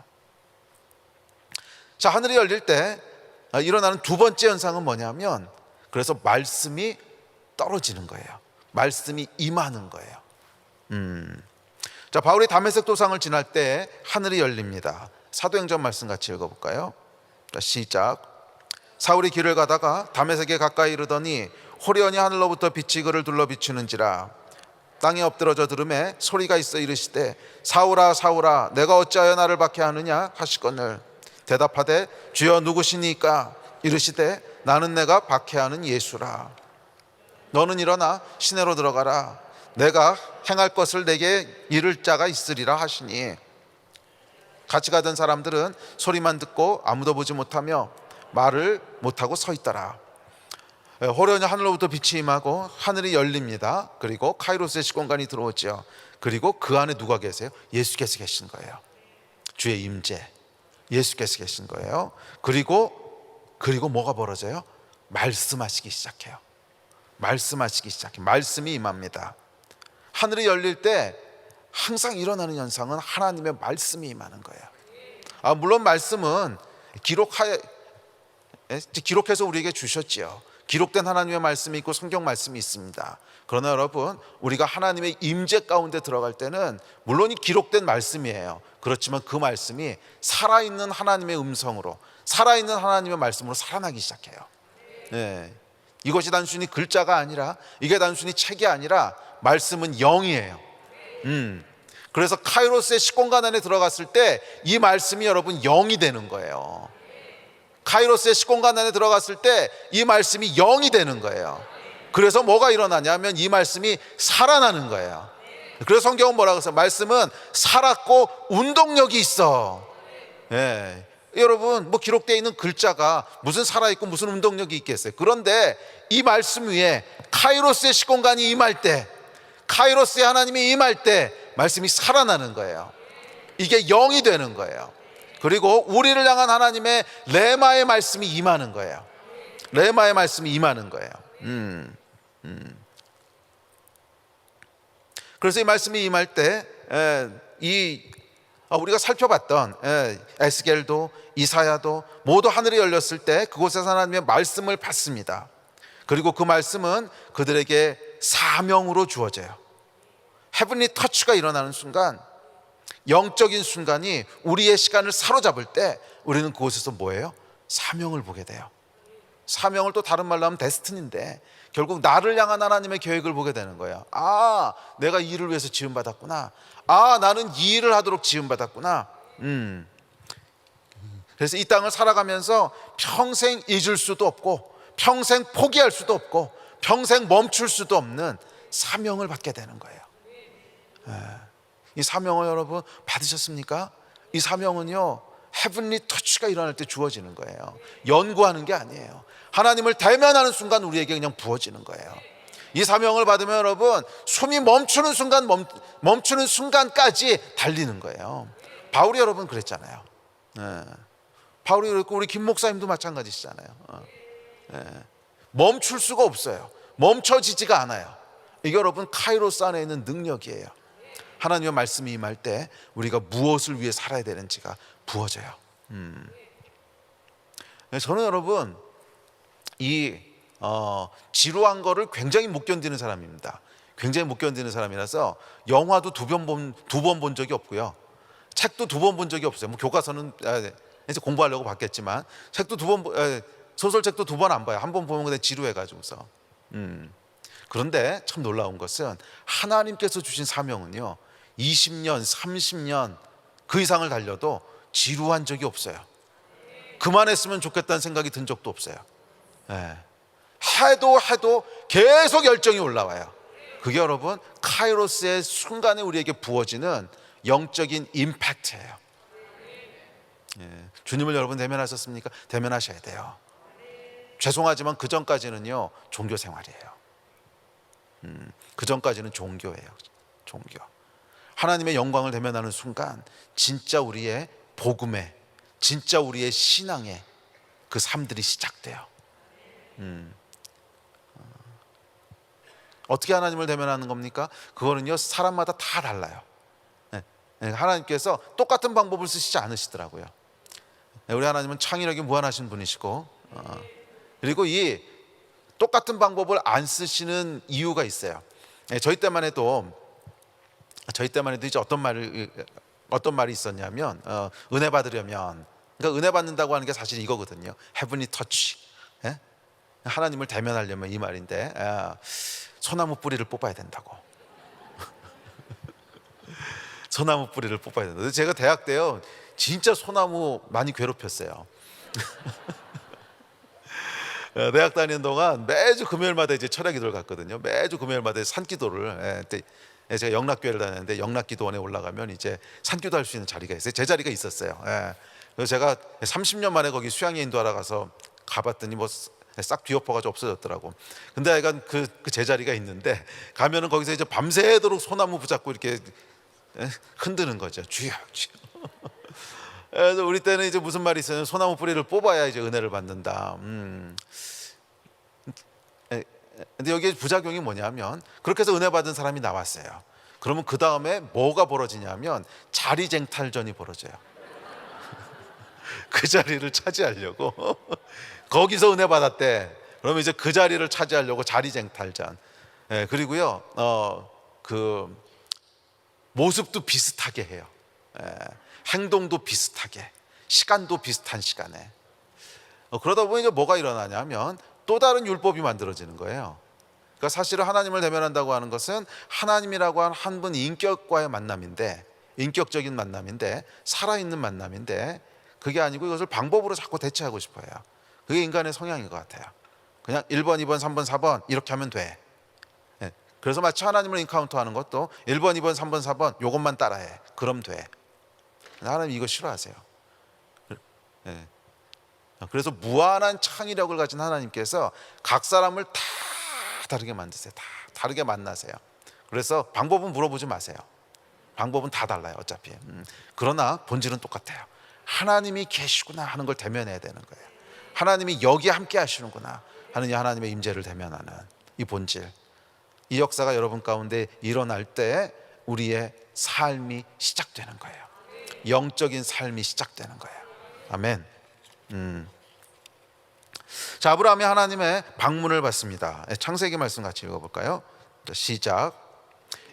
자, 하늘이 열릴 때 일어나는 두 번째 현상은 뭐냐면, 그래서 말씀이 떨어지는 거예요. 말씀이 임하는 거예요. 자, 바울이 다메섹 도상을 지날 때 하늘이 열립니다. 사도행전 말씀 같이 읽어볼까요? 자, 시작. 사울이 길을 가다가 다메섹에 가까이 이르더니 호련히 하늘로부터 빛이 그를 둘러 비추는지라. 땅에 엎드러져 들음에 소리가 있어 이르시되 사울아 사울아 내가 어찌하여 나를 박해하느냐 하시거늘 대답하되 주여 누구시니까? 이르시되 나는 내가 박해하는 예수라. 너는 일어나 시내로 들어가라. 내가 행할 것을 내게 이를 자가 있으리라 하시니, 같이 가던 사람들은 소리만 듣고 아무도 보지 못하며 말을 못하고 서 있더라. 호련히 하늘로부터 빛이 임하고 하늘이 열립니다. 그리고 카이로스의 시공간이 들어오죠. 그리고 그 안에 누가 계세요? 예수께서 계신 거예요. 주의 임재, 예수께서 계신 거예요. 그리고 뭐가 벌어져요? 말씀하시기 시작해요. 말씀하시기 시작해요. 말씀이 임합니다. 하늘이 열릴 때 항상 일어나는 현상은 하나님의 말씀이 임하는 거예요. 물론 말씀은 기록해서 우리에게 주셨지요. 기록된 하나님의 말씀이 있고 성경 말씀이 있습니다. 그러나 여러분, 우리가 하나님의 임재 가운데 들어갈 때는 물론 이 기록된 말씀이에요. 그렇지만 그 말씀이 살아있는 하나님의 음성으로, 살아있는 하나님의 말씀으로 살아나기 시작해요. 네. 이것이 단순히 글자가 아니라, 이게 단순히 책이 아니라 말씀은 영이에요. 그래서 카이로스의 시공간 안에 들어갔을 때 이 말씀이 여러분 영이 되는 거예요. 카이로스의 시공간 안에 들어갔을 때 이 말씀이 영이 되는 거예요. 그래서 뭐가 일어나냐면 이 말씀이 살아나는 거예요. 그래서 성경은 뭐라고 해서 말씀은 살았고 운동력이 있어. 예. 여러분, 뭐 기록되어 있는 글자가 무슨 살아있고 무슨 운동력이 있겠어요. 그런데 이 말씀 위에 카이로스의 시공간이 임할 때, 카이로스의 하나님이 임할 때 말씀이 살아나는 거예요. 이게 영이 되는 거예요. 그리고 우리를 향한 하나님의 레마의 말씀이 임하는 거예요. 레마의 말씀이 임하는 거예요. 그래서 이 말씀이 임할 때 우리가 살펴봤던 에스겔도 이사야도 모두 하늘이 열렸을 때 그곳에서 하나님의 말씀을 받습니다. 그리고 그 말씀은 그들에게 사명으로 주어져요. 헤븐리 터치가 일어나는 순간, 영적인 순간이 우리의 시간을 사로잡을 때 우리는 그곳에서 뭐예요? 사명을 보게 돼요. 사명을 또 다른 말로 하면 데스티니인데 결국 나를 향한 하나님의 계획을 보게 되는 거예요. 아, 내가 이 일을 위해서 지음받았구나. 아, 나는 이 일을 하도록 지음받았구나. 그래서 이 땅을 살아가면서 평생 잊을 수도 없고 평생 포기할 수도 없고 평생 멈출 수도 없는 사명을 받게 되는 거예요. 이 사명을 여러분 받으셨습니까? 이 사명은요, 헤븐리 터치가 일어날 때 주어지는 거예요. 연구하는 게 아니에요. 하나님을 대면하는 순간 우리에게 그냥 부어지는 거예요. 이 사명을 받으면 여러분 숨이 멈추는 순간까지 달리는 거예요. 바울이 여러분 그랬잖아요. 바울이 그랬고 우리 김 목사님도 마찬가지시잖아요. 멈출 수가 없어요. 멈춰지지가 않아요. 이게 여러분 카이로스 안에 있는 능력이에요. 하나님의 말씀이 임할 때 우리가 무엇을 위해 살아야 되는지가 부어져요. 저는 여러분 이 지루한 거를 굉장히 못 견디는 사람입니다. 굉장히 못 견디는 사람이라서 영화도 두 번 본 적이 없고요. 책도 2번 본 적이 없어요. 뭐 교과서는 이제 공부하려고 봤겠지만 책도 소설책도 2번 안 봐요. 한 번 보면 그냥 지루해가지고서. 그런데 참 놀라운 것은 하나님께서 주신 사명은요, 20년, 30년 그 이상을 달려도 지루한 적이 없어요. 그만했으면 좋겠다는 생각이 든 적도 없어요. 예. 해도 계속 열정이 올라와요. 그게 여러분 카이로스의 순간에 우리에게 부어지는 영적인 임팩트예요. 예. 주님을 여러분 대면하셨습니까? 대면하셔야 돼요. 죄송하지만 그 전까지는요 종교 생활이에요. 그 전까지는 종교예요. 종교. 하나님의 영광을 대면하는 순간 진짜 우리의 복음의, 진짜 우리의 신앙의 그 삶들이 시작돼요. 어떻게 하나님을 대면하는 겁니까? 그거는요 사람마다 다 달라요. 하나님께서 똑같은 방법을 쓰시지 않으시더라고요. 우리 하나님은 창의력이 무한하신 분이시고, 그리고 이 똑같은 방법을 안 쓰시는 이유가 있어요. 저희 때만 해도 이제 어떤 말이 있었냐면, 은혜 받으려면, 그러니까 은혜 받는다고 하는 게 사실 이거거든요. Heavenly touch. 하나님을 대면하려면 이 말인데, 소나무 뿌리를 뽑아야 된다고. 소나무 뿌리를 뽑아야 된다. 제가 대학 때요 진짜 소나무 많이 괴롭혔어요. 대학 다니는 동안 매주 금요일마다 이제 철야기도를 갔거든요. 매주 금요일마다 산기도를. 제가 영락교회를 다녔는데 영락기도원에 올라가면 이제 산기도 할 수 있는 자리가 있어요. 제 자리가 있었어요. 그래서 제가 30년 만에 거기 수양회 인도하러 가서 가봤더니 뭐 싹 뒤엎어가지고 없어졌더라고. 근데 약간 그 제자리가 있는데 가면은 거기서 이제 밤새도록 소나무 붙잡고 이렇게 흔드는 거죠. 주여, 주여. 그래서 우리 때는 이제 무슨 말이 있어요? 소나무 뿌리를 뽑아야 이제 은혜를 받는다. 근데 여기에 부작용이 뭐냐면 그렇게 해서 은혜 받은 사람이 나왔어요. 그러면 그 다음에 뭐가 벌어지냐면 자리쟁탈전이 벌어져요. 그 자리를 차지하려고 거기서 은혜 받았대. 그러면 이제 그 자리를 차지하려고 자리쟁탈전. 그리고요 그 모습도 비슷하게 해요. 행동도 비슷하게, 시간도 비슷한 시간에. 그러다 보니 이제 뭐가 일어나냐면 또 다른 율법이 만들어지는 거예요. 그러니까 사실은 하나님을 대면한다고 하는 것은 하나님이라고 한 한 분 인격과의 만남인데, 인격적인 만남인데, 살아있는 만남인데, 그게 아니고 이것을 방법으로 자꾸 대체하고 싶어요. 그게 인간의 성향인 것 같아요. 그냥 1번, 2번, 3번, 4번 이렇게 하면 돼. 그래서 마치 하나님을 인카운터하는 것도 1번, 2번, 3번, 4번 요것만 따라해. 그럼 돼. 하나님 이거 싫어하세요. 그래서 무한한 창의력을 가진 하나님께서 각 사람을 다 다르게 만드세요. 다 다르게 만나세요. 그래서 방법은 물어보지 마세요. 방법은 다 달라요 어차피. 그러나 본질은 똑같아요. 하나님이 계시구나 하는 걸 대면해야 되는 거예요. 하나님이 여기 함께 하시는구나 하는 이 하나님의 임재를 대면하는 이 본질, 이 역사가 여러분 가운데 일어날 때 우리의 삶이 시작되는 거예요. 영적인 삶이 시작되는 거예요. 아멘. 자, 아브라함이 하나님의 방문을 받습니다. 창세기 말씀 같이 읽어볼까요? 시작.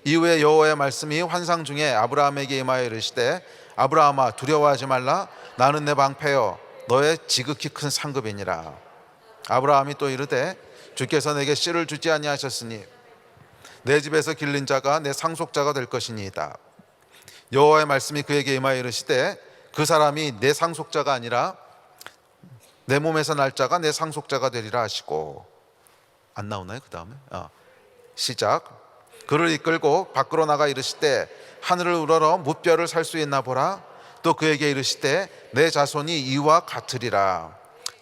이후에 여호와의 말씀이 환상 중에 아브라함에게 임하여 이르시되 아브라함아 두려워하지 말라. 나는 내 방패여 너의 지극히 큰 상급이니라. 아브라함이 또 이르되 주께서 내게 씨를 주지 아니하셨으니 내 집에서 길린 자가 내 상속자가 될 것이니이다. 여호와의 말씀이 그에게 임하여 이르시되 그 사람이 내 상속자가 아니라 내 몸에서 날 자가 내 상속자가 되리라 하시고. 안 나오나요? 그 다음에 시작. 그를 이끌고 밖으로 나가 이르시되 하늘을 우러러 무뼈를 살 수 있나 보라. 또 그에게 이르시되 내 자손이 이와 같으리라.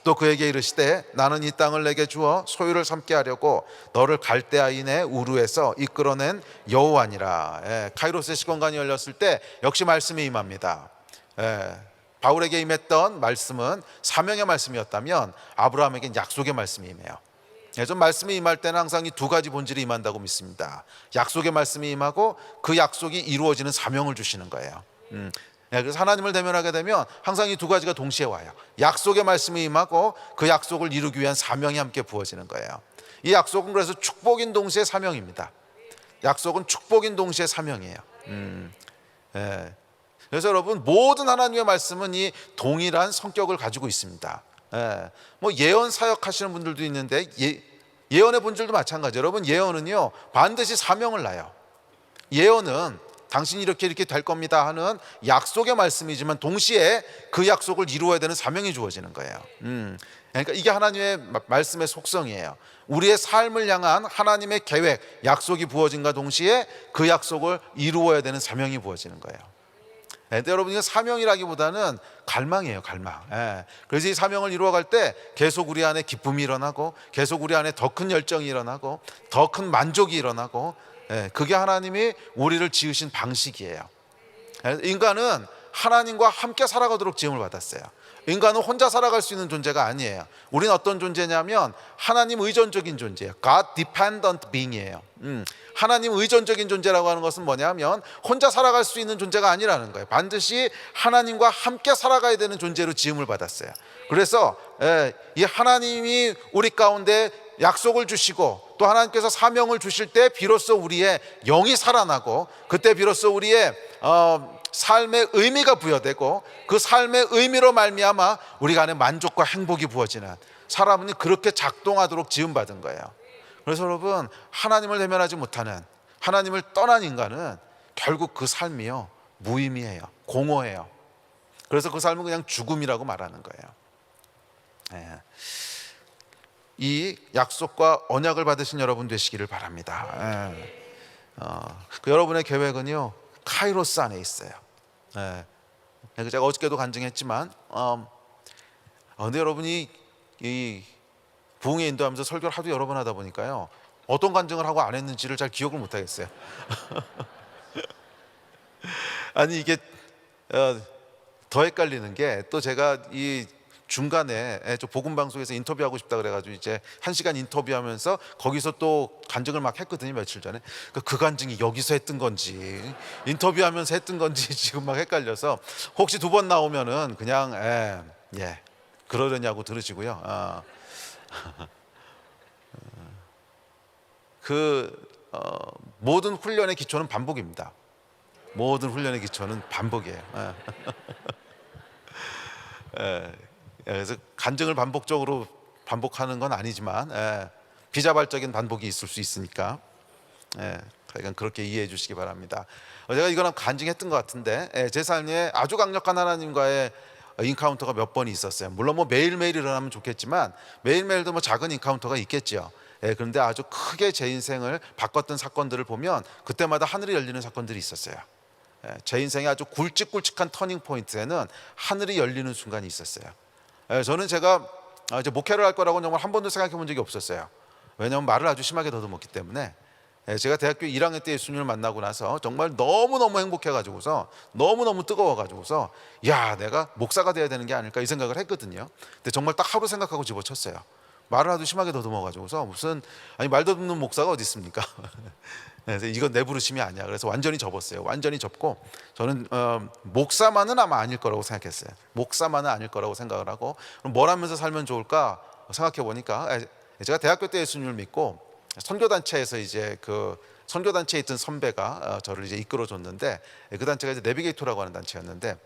또 그에게 이르시되 나는 이 땅을 내게 주어 소유를 삼게 하려고 너를 갈대아인의 우르에서 이끌어낸 여호와니라. 카이로스의 시공간이 열렸을 때 역시 말씀이 임합니다. 바울에게 임했던 말씀은 사명의 말씀이었다면 아브라함에게는 약속의 말씀이 임해요. 좀 말씀이 임할 때는 항상 이 두 가지 본질이 임한다고 믿습니다. 약속의 말씀이 임하고 그 약속이 이루어지는 사명을 주시는 거예요. 그래서 하나님을 대면하게 되면 항상 이 두 가지가 동시에 와요. 약속의 말씀이 임하고 그 약속을 이루기 위한 사명이 함께 부어지는 거예요. 이 약속은 그래서 축복인 동시에 사명입니다. 약속은 축복인 동시에 사명이에요. 그래서 여러분 모든 하나님의 말씀은 이 동일한 성격을 가지고 있습니다. 뭐 예언 사역하시는 분들도 있는데 예언의 본질도 마찬가지예요. 여러분 예언은요 반드시 사명을 낳아요. 예언은 당신이 이렇게 될 겁니다 하는 약속의 말씀이지만 동시에 그 약속을 이루어야 되는 사명이 주어지는 거예요. 그러니까 이게 하나님의 말씀의 속성이에요. 우리의 삶을 향한 하나님의 계획, 약속이 부어진과 동시에 그 약속을 이루어야 되는 사명이 부어지는 거예요. 근데 여러분, 이거 사명이라기보다는 갈망이에요, 갈망. 그래서 이 사명을 이루어갈 때 계속 우리 안에 기쁨이 일어나고, 계속 우리 안에 더 큰 열정이 일어나고, 더 큰 만족이 일어나고, 그게 하나님이 우리를 지으신 방식이에요. 인간은 하나님과 함께 살아가도록 지음을 받았어요. 인간은 혼자 살아갈 수 있는 존재가 아니에요. 우리는 어떤 존재냐면 하나님 의존적인 존재예요. God dependent being이에요. 하나님 의존적인 존재라고 하는 것은 뭐냐면 혼자 살아갈 수 있는 존재가 아니라는 거예요. 반드시 하나님과 함께 살아가야 되는 존재로 지음을 받았어요. 그래서 이 하나님이 우리 가운데 약속을 주시고 또 하나님께서 사명을 주실 때 비로소 우리의 영이 살아나고, 그때 비로소 우리의 삶의 의미가 부여되고, 그 삶의 의미로 말미암아 우리가 안에 만족과 행복이 부어지는, 사람은 그렇게 작동하도록 지음받은 거예요. 그래서 여러분, 하나님을 대면하지 못하는, 하나님을 떠난 인간은 결국 그 삶이요 무의미해요, 공허해요. 그래서 그 삶은 그냥 죽음이라고 말하는 거예요. 이 약속과 언약을 받으신 여러분 되시기를 바랍니다. 그 여러분의 계획은요 카이로스 안에 있어요. 제가 어저께도 간증했지만 근데 여러분이 이 부흥의 인도하면서 설교를 하도 여러 번 하다 보니까요, 어떤 간증을 하고 안 했는지를 잘 기억을 못 하겠어요. 아니 이게 더 헷갈리는 게, 또 제가 이 중간에 저 복음 방송에서 인터뷰하고 싶다 그래가지고 이제 1시간 인터뷰하면서 거기서 또 간증을 막 했거든요, 며칠 전에. 그 간증이 여기서 했던 건지 인터뷰하면서 했던 건지 지금 막 헷갈려서, 혹시 2번 나오면은 그냥 그러려냐고 들으시고요. 모든 훈련의 기초는 반복입니다. 모든 훈련의 기초는 반복이에요. 그래서 간증을 반복적으로 반복하는 건 아니지만 비자발적인 반복이 있을 수 있으니까 그러니까 그렇게 이해해 주시기 바랍니다. 제가 이거는 간증했던 것 같은데, 제 삶에 아주 강력한 하나님과의 인카운터가 몇 번 있었어요. 물론 뭐 매일매일 일어나면 좋겠지만 매일매일도 뭐 작은 인카운터가 있겠죠. 그런데 아주 크게 제 인생을 바꿨던 사건들을 보면 그때마다 하늘이 열리는 사건들이 있었어요. 제 인생의 아주 굵직굵직한 터닝 포인트에는 하늘이 열리는 순간이 있었어요. 저는 제가 이제 목회를 할 거라고 정말 한 번도 생각해 본 적이 없었어요. 왜냐하면 말을 아주 심하게 더듬었기 때문에. 제가 대학교 1학년 때 예수님을 만나고 나서 정말 너무너무 행복해가지고서, 너무너무 뜨거워가지고서 내가 목사가 돼야 되는 게 아닐까 이 생각을 했거든요. 근데 정말 딱 하루 생각하고 집어쳤어요. 말을 아주 심하게 더듬어가지고서 무슨, 말 더듬는 목사가 어디 있습니까? 그래서 이건 내 부르심이 아니야. 그래서 완전히 접었어요. 완전히 접고, 저는 목사만은 아마 아닐 거라고 생각했어요. 목사만은 아닐 거라고 생각을 하고, 그럼 뭘 하면서 살면 좋을까 생각해 보니까, 제가 대학교 때 예수님을 믿고 선교단체에서 이제 그 선교단체에 있던 선배가 저를 이제 이끌어줬는데, 그 단체가 이제 내비게이터라고 하는 단체였는데,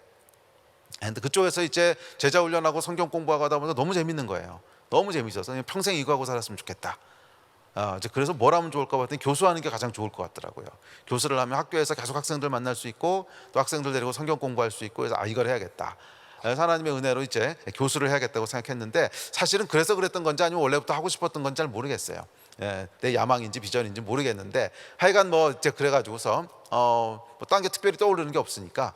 근데 그쪽에서 이제 제자 훈련하고 성경 공부하고 하다 보니까 너무 재밌는 거예요. 너무 재밌어서 그냥 평생 이거 하고 살았으면 좋겠다. 그래서 뭘 하면 좋을까 봤더니 교수하는 게 가장 좋을 것 같더라고요. 교수를 하면 학교에서 계속 학생들 만날 수 있고, 또 학생들 데리고 성경 공부할 수 있고, 그래서 이걸 해야겠다. 그래서 하나님의 은혜로 이제 교수를 해야겠다고 생각했는데, 사실은 그래서 그랬던 건지 아니면 원래부터 하고 싶었던 건지 잘 모르겠어요. 내 야망인지 비전인지 모르겠는데, 하여간 뭐 이제 그래가지고서 뭐 딴 게 특별히 떠오르는 게 없으니까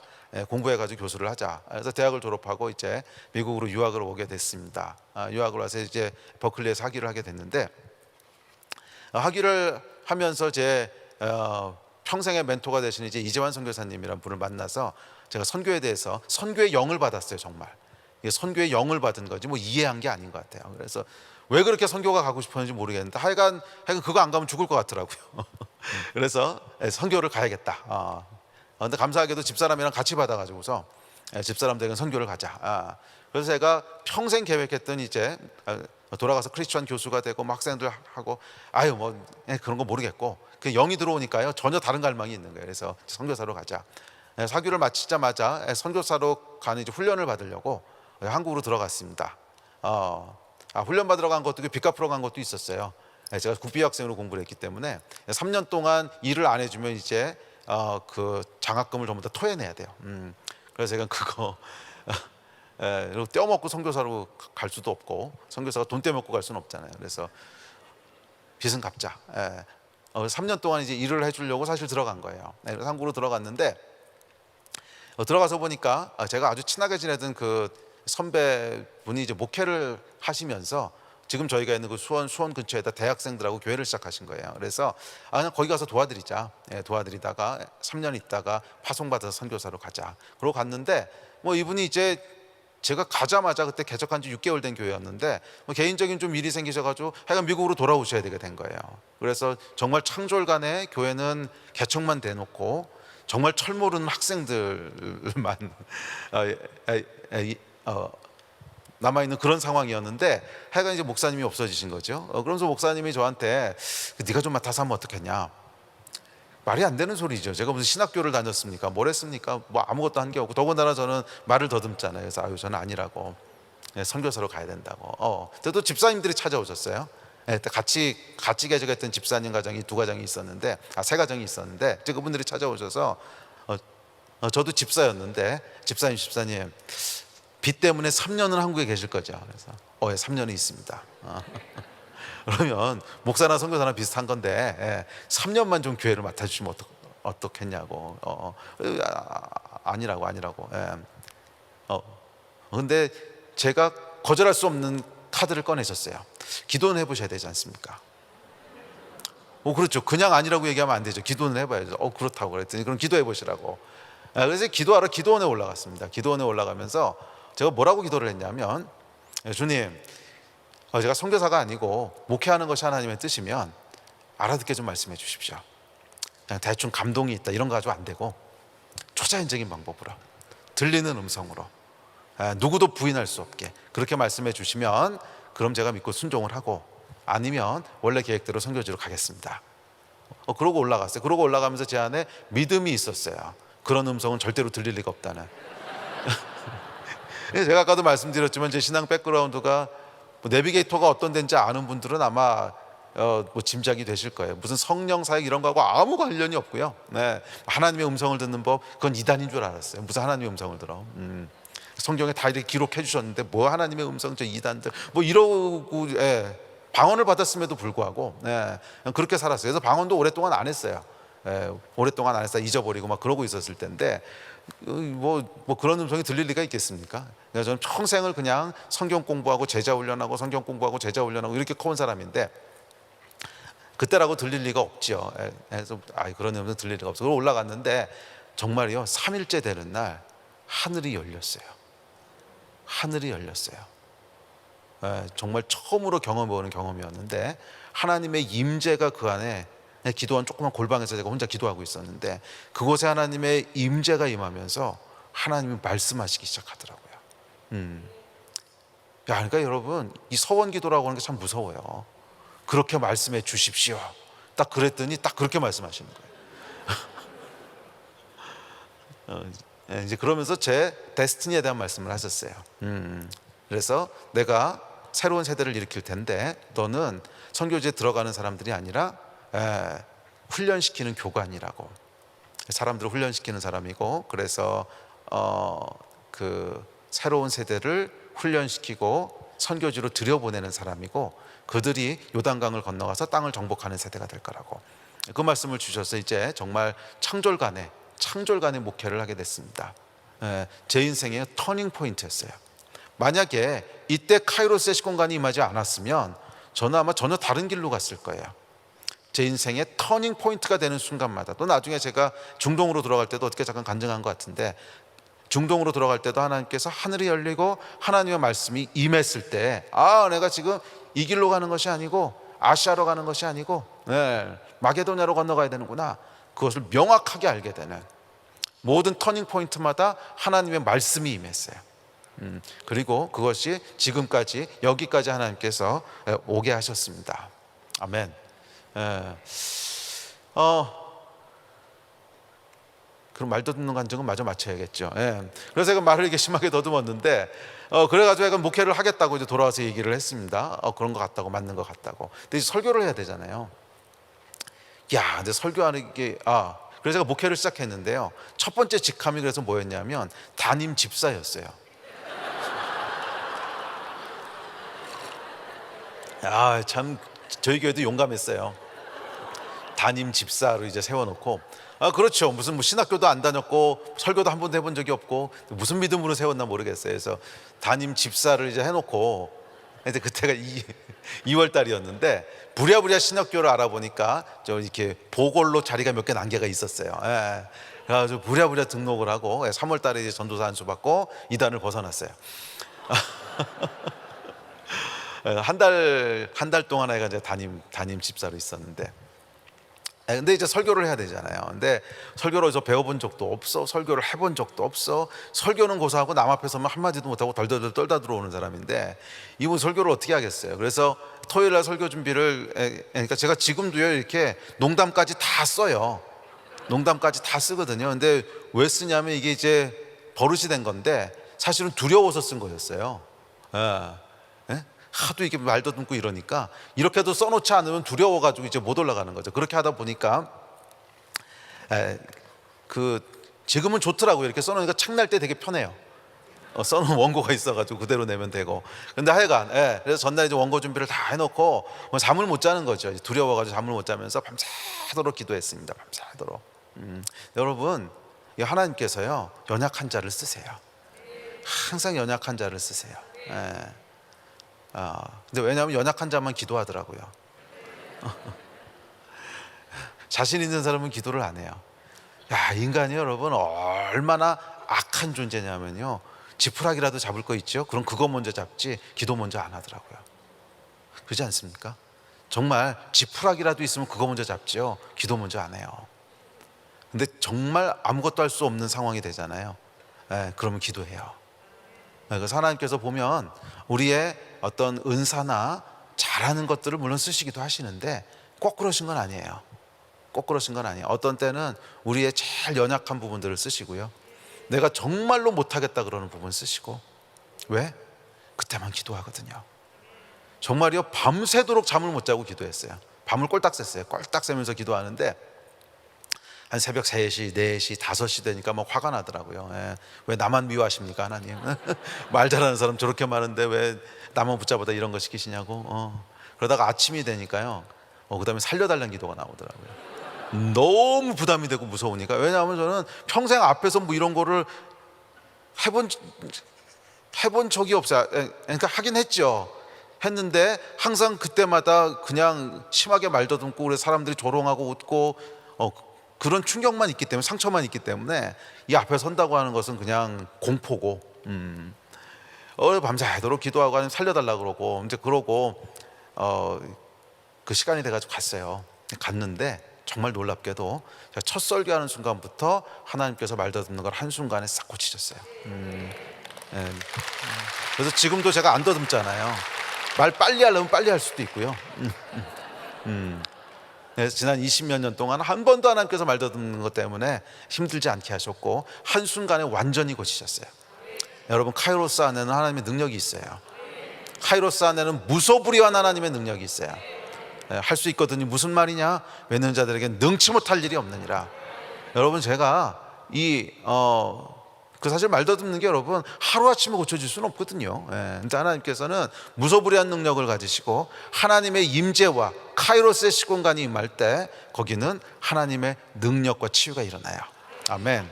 공부해가지고 교수를 하자. 그래서 대학을 졸업하고 이제 미국으로 유학을 오게 됐습니다. 유학을 와서 이제 버클리에서 학위를 하게 됐는데, 학위를 하면서 제 평생의 멘토가 되신 이제 이재환 선교사님이라는 분을 만나서 제가 선교에 대해서, 선교의 영을 받았어요. 정말 이게 선교의 영을 받은 거지 뭐 이해한 게 아닌 것 같아요. 그래서 왜 그렇게 선교가 가고 싶었는지 모르겠는데 하여간 그거 안 가면 죽을 것 같더라고요. 그래서 선교를 가야겠다. 근데 감사하게도 집사람이랑 같이 받아가지고서 집사람들에게 선교를 가자. 그래서 제가 평생 계획했던 이제 돌아가서 크리스천 교수가 되고 뭐 학생들하고 뭐 그런 거 모르겠고, 그 영이 들어오니까요 전혀 다른 갈망이 있는 거예요. 그래서 선교사로 가자. 사교를 마치자마자 선교사로 가는 이제 훈련을 받으려고 한국으로 들어갔습니다. 훈련 받으러 간 것도 빚 갚으러 간 것도 있었어요. 제가 국비 학생으로 공부를 했기 때문에 3년 동안 일을 안 해주면 이제 그 장학금을 전부 다 토해내야 돼요. 그래서 제가 그거 그리고 떼어먹고 선교사로 갈 수도 없고 선교사가 돈 떼먹고 갈 수는 없잖아요. 그래서 빚은 갚자. 3년 동안 이제 일을 해주려고 사실 들어간 거예요. 그래서 한국으로 들어갔는데 들어가서 보니까 제가 아주 친하게 지내던 그 선배분이 이제 목회를 하시면서 지금 저희가 있는 그 수원 근처에다 대학생들하고 교회를 시작하신 거예요. 그래서 그냥 거기 가서 도와드리자. 도와드리다가 3년 있다가 파송받아서 선교사로 가자. 그러고 갔는데 뭐 이분이 이제 제가 가자마자 그때 개척한 지 6개월 된 교회였는데 뭐 개인적인 좀 일이 생기셔가지고 하여간 미국으로 돌아오셔야 되게 된 거예요. 그래서 정말 창졸간에 교회는 개척만 대놓고 정말 철 모르는 학생들만 남아있는 그런 상황이었는데 하여간 이제 목사님이 없어지신 거죠. 그러면서 목사님이 저한테 네가 좀 맡아서 하면 어떻겠냐. 말이 안 되는 소리죠. 제가 무슨 신학교를 다녔습니까? 뭘 했습니까? 뭐 아무것도 한 게 없고 더군다나 저는 말을 더듬잖아요. 그래서 저는 아니라고, 선교사로 가야 된다고. 그때도 집사님들이 찾아오셨어요. 같이 개척했던 집사님 가정이 2가정이 있었는데 3가정이 있었는데 그분들이 찾아오셔서 저도 집사였는데 집사님 빚 때문에 3년은 한국에 계실 거죠. 그래서 3년이 있습니다. 그러면 목사나 선교사나 비슷한 건데 3년만 좀 교회를 맡아주시면 어떻겠냐고. 아니라고. 근데 제가 거절할 수 없는 카드를 꺼내셨어요. 기도는 해보셔야 되지 않습니까? 그렇죠. 그냥 아니라고 얘기하면 안 되죠. 기도는 해봐야죠. 그렇다고 그랬더니 그럼 기도해 보시라고. 그래서 기도하러 기도원에 올라갔습니다. 기도원에 올라가면서 제가 뭐라고 기도를 했냐면, 주님, 제가 선교사가 아니고 목회하는 것이 하나님의 뜻이면 알아듣게 좀 말씀해 주십시오. 그냥 대충 감동이 있다 이런 거 가지고 안 되고 초자연적인 방법으로, 들리는 음성으로, 누구도 부인할 수 없게 그렇게 말씀해 주시면 그럼 제가 믿고 순종을 하고, 아니면 원래 계획대로 선교지로 가겠습니다. 그러고 올라갔어요. 그러고 올라가면서 제 안에 믿음이 있었어요. 그런 음성은 절대로 들릴 리가 없다는. 제가 아까도 말씀드렸지만 제 신앙 백그라운드가 내비게이터가 어떤 데인지 아는 분들은 아마 뭐 짐작이 되실 거예요. 무슨 성령 사역 이런 거하고 아무 관련이 없고요. 하나님의 음성을 듣는 법, 그건 이단인 줄 알았어요. 무슨 하나님의 음성을 들어. 성경에 다 이렇게 기록해 주셨는데 뭐 하나님의 음성, 저 이단들 뭐 이러고 방언을 받았음에도 불구하고 그렇게 살았어요. 그래서 방언도 오랫동안 안 했어요. 오랫동안 안 했어요. 잊어버리고 막 그러고 있었을 텐데 뭐 그런 음성이 들릴 리가 있겠습니까? 그래서 저는 평생을 그냥 성경 공부하고 제자 훈련하고 성경 공부하고 제자 훈련하고 이렇게 커온 사람인데 그때라고 들릴 리가 없죠. 그래서 그런 음성 들릴 리가 없어. 그리고 올라갔는데 정말요, 3일째 되는 날 하늘이 열렸어요. 하늘이 열렸어요. 정말 처음으로 경험해보는 경험이었는데 하나님의 임재가 그 안에, 기도한 조그만 골방에서 제가 혼자 기도하고 있었는데 그곳에 하나님의 임재가 임하면서 하나님이 말씀하시기 시작하더라고요. 그러니까 여러분, 이 서원 기도라고 하는 게 참 무서워요. 그렇게 말씀해 주십시오. 딱 그랬더니 딱 그렇게 말씀하시는 거예요. 이제 그러면서 제 데스티니에 대한 말씀을 하셨어요. 그래서 내가 새로운 세대를 일으킬 텐데 너는 선교지에 들어가는 사람들이 아니라 훈련시키는 교관이라고, 사람들을 훈련시키는 사람이고, 그래서 그 새로운 세대를 훈련시키고 선교지로 들여보내는 사람이고, 그들이 요단강을 건너가서 땅을 정복하는 세대가 될 거라고 그 말씀을 주셔서 이제 정말 창졸간에 목회를 하게 됐습니다. 제 인생의 터닝 포인트였어요. 만약에 이때 카이로스의 시공간이 임하지 않았으면 저는 아마 전혀 다른 길로 갔을 거예요. 제 인생의 터닝 포인트가 되는 순간마다, 또 나중에 제가 중동으로 들어갈 때도 어떻게 잠깐 간증한 것 같은데, 중동으로 들어갈 때도 하나님께서 하늘이 열리고 하나님의 말씀이 임했을 때 내가 지금 이 길로 가는 것이 아니고 아시아로 가는 것이 아니고 마게도냐로 건너가야 되는구나, 그것을 명확하게 알게 되는, 모든 터닝 포인트마다 하나님의 말씀이 임했어요. 그리고 그것이 지금까지 여기까지 하나님께서 오게 하셨습니다. 아멘. 그럼 말 듣는 간증은 마저 맞춰야겠죠. 그래서 제가 말을 이렇게 심하게 더듬었는데 그래가지고 약간 목회를 하겠다고 이제 돌아와서 얘기를 했습니다. 그런 것 같다고, 맞는 것 같다고. 근데 이제 설교를 해야 되잖아요. 근데 설교하는 게 그래서 제가 목회를 시작했는데요. 첫 번째 직함이 그래서 뭐였냐면 담임 집사였어요. 참 저희 교회도 용감했어요. 담임 집사로 이제 세워놓고, 그렇죠. 무슨 뭐 신학교도 안 다녔고 설교도 한 번도 해본 적이 없고 무슨 믿음으로 세웠나 모르겠어요. 그래서 담임 집사를 이제 해놓고, 근데 그때가 2월 달이었는데 부랴부랴 신학교를 알아보니까 저 이렇게 보궐로 자리가 몇 개 난개가 있었어요. 예. 그래가지고 부랴부랴 등록을 하고 3월 달에 이제 전도사 안수 받고 이단을 벗어났어요. 한 달 동안 애가 이제 담임 집사로 있었는데, 근데 이제 설교를 해야 되잖아요. 근데 설교를 어디서 배워본 적도 없어, 설교를 해본 적도 없어. 설교는 고사하고 남 앞에서만 한마디도 못하고 덜덜덜 떨다 들어오는 사람인데 이분 설교를 어떻게 하겠어요. 그래서 토요일 날 설교 준비를, 그러니까 제가 지금도요 이렇게 농담까지 다 써요. 농담까지 다 쓰거든요. 근데 왜 쓰냐면 이게 이제 버릇이 된 건데 사실은 두려워서 쓴 거였어요. 하도 이렇게 말도 듣고 이러니까 이렇게도 써놓지 않으면 두려워가지고 이제 못 올라가는 거죠. 그렇게 하다 보니까 지금은 좋더라고요. 이렇게 써놓으니까 책날 때 되게 편해요. 써놓은 원고가 있어가지고 그대로 내면 되고. 근데 하여간 그래서 전날 이제 원고 준비를 다 해놓고 잠을 못 자는 거죠. 두려워가지고 잠을 못 자면서 밤새도록 기도했습니다. 밤새도록. 여러분, 하나님께서요 연약한 자를 쓰세요. 항상 연약한 자를 쓰세요. 근데 왜냐하면 연약한 자만 기도하더라고요. 자신 있는 사람은 기도를 안 해요. 인간이 여러분 얼마나 악한 존재냐면요, 지푸라기라도 잡을 거 있죠? 그럼 그거 먼저 잡지 기도 먼저 안 하더라고요. 그렇지 않습니까? 정말 지푸라기라도 있으면 그거 먼저 잡죠. 기도 먼저 안 해요. 근데 정말 아무것도 할 수 없는 상황이 되잖아요. 그러면 기도해요. 그래서 하나님께서 보면 우리의 어떤 은사나 잘하는 것들을 물론 쓰시기도 하시는데 꼭 그러신 건 아니에요. 꼭 그러신 건 아니에요. 어떤 때는 우리의 제일 연약한 부분들을 쓰시고요, 내가 정말로 못하겠다 그러는 부분 쓰시고. 왜? 그때만 기도하거든요. 정말요, 밤새도록 잠을 못 자고 기도했어요. 밤을 꼴딱 샜어요. 꼴딱 새면서 기도하는데 한 새벽 3시, 4시, 5시 되니까 막 화가 나더라고요. 왜 나만 미워하십니까 하나님? 말 잘하는 사람 저렇게 많은데 왜 나만 붙잡아다 이런 거 시키시냐고. 그러다가 아침이 되니까요, 그 다음에 살려달라는 기도가 나오더라고요. 너무 부담이 되고 무서우니까. 왜냐하면 저는 평생 앞에서 뭐 이런 거를 해본 적이 없어요. 그러니까 하긴 했는데 항상 그때마다 그냥 심하게 말 더듬고 그래서 사람들이 조롱하고 웃고 그런 충격만 있기 때문에, 상처만 있기 때문에 이 앞에 선다고 하는 것은 그냥 공포고, 밤새도록 기도하고 아니면 살려달라 그러고 이제 그러고 그 시간이 돼가지고 갔는데 정말 놀랍게도 제가 첫 설교하는 순간부터 하나님께서 말 더듬는 걸 한순간에 싹 고치셨어요. 그래서 지금도 제가 안 더듬잖아요. 말 빨리 하려면 빨리 할 수도 있고요. 그래서 지난 20몇 년 동안 한 번도 하나님께서 말 더듬는 것 때문에 힘들지 않게 하셨고 한순간에 완전히 고치셨어요. 여러분, 카이로스 안에는 하나님의 능력이 있어요. 카이로스 안에는 무소불위한 하나님의 능력이 있어요. 할 수 있거든요. 무슨 말이냐? 믿는 자들에게 능치 못할 일이 없느니라. 여러분, 제가 사실 말 더듬는 게 여러분 하루아침에 고쳐질 수는 없거든요. 근데 하나님께서는 무소불위한 능력을 가지시고 하나님의 임재와 카이로스의 시공간이 임할 때 거기는 하나님의 능력과 치유가 일어나요. 아멘.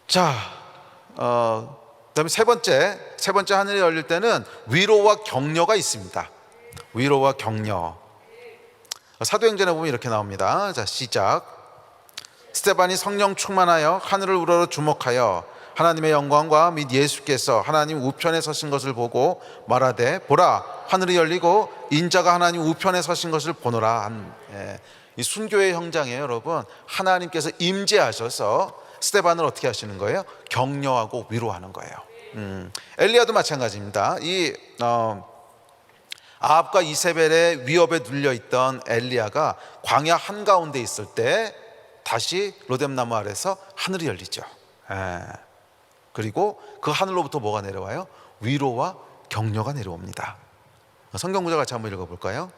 자, 그다음에 세 번째 하늘이 열릴 때는 위로와 격려가 있습니다. 위로와 격려. 사도행전에 보면 이렇게 나옵니다. 자, 시작. 스데반이 성령 충만하여 하늘을 우러러 주목하여 하나님의 영광과 및 예수께서 하나님 우편에 서신 것을 보고 말하되, 보라, 하늘이 열리고 인자가 하나님 우편에 서신 것을 보노라. 이 순교의 현장에 여러분 하나님께서 임재하셔서 스데반을 어떻게 하시는 거예요? 격려하고 위로하는 거예요. 엘리야도 마찬가지입니다. 아합과 이세벨의 위협에 눌려있던 엘리야가 광야 한가운데 있을 때 다시 로뎀나무 아래서 하늘이 열리죠. 그리고 그 하늘로부터 뭐가 내려와요? 위로와 격려가 내려옵니다. 성경 구절 같이 한번 읽어볼까요?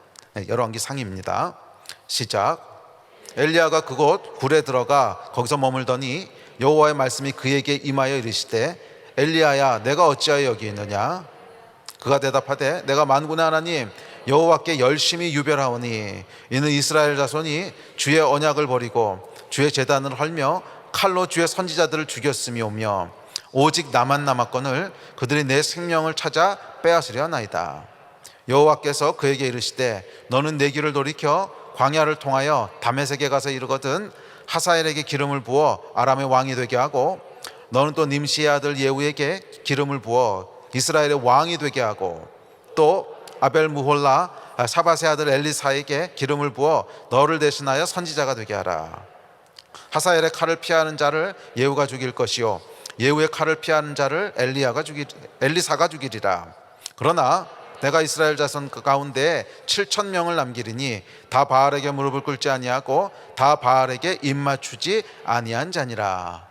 열왕기 상입니다. 시작. 엘리야가 그곳 굴에 들어가 거기서 머물더니 여호와의 말씀이 그에게 임하여 이르시되 엘리야야 내가 어찌하여 여기 있느냐. 그가 대답하되 내가 만군의 하나님 여호와께 열심히 유별하오니 이는 이스라엘 자손이 주의 언약을 버리고 주의 제단을 헐며 칼로 주의 선지자들을 죽였음이오며 오직 나만 남았거늘 그들이 내 생명을 찾아 빼앗으려 하나이다. 여호와께서 그에게 이르시되 너는 내 길을 돌이켜 광야를 통하여 다메섹에 가서 이르거든 하사엘에게 기름을 부어 아람의 왕이 되게 하고 너는 또 님시의 아들 예후에게 기름을 부어 이스라엘의 왕이 되게 하고 또 아벨무홀라 사밧의 아들 엘리사에게 기름을 부어 너를 대신하여 선지자가 되게 하라. 하사엘의 칼을 피하는 자를 예후가 죽일 것이요 예후의 칼을 피하는 자를 엘리사가 죽이리라. 그러나 내가 이스라엘 자손 가운데 7천 명을 남기리니 다 바알에게 무릎을 꿇지 아니하고 다 바알에게 입맞추지 아니한 자니라.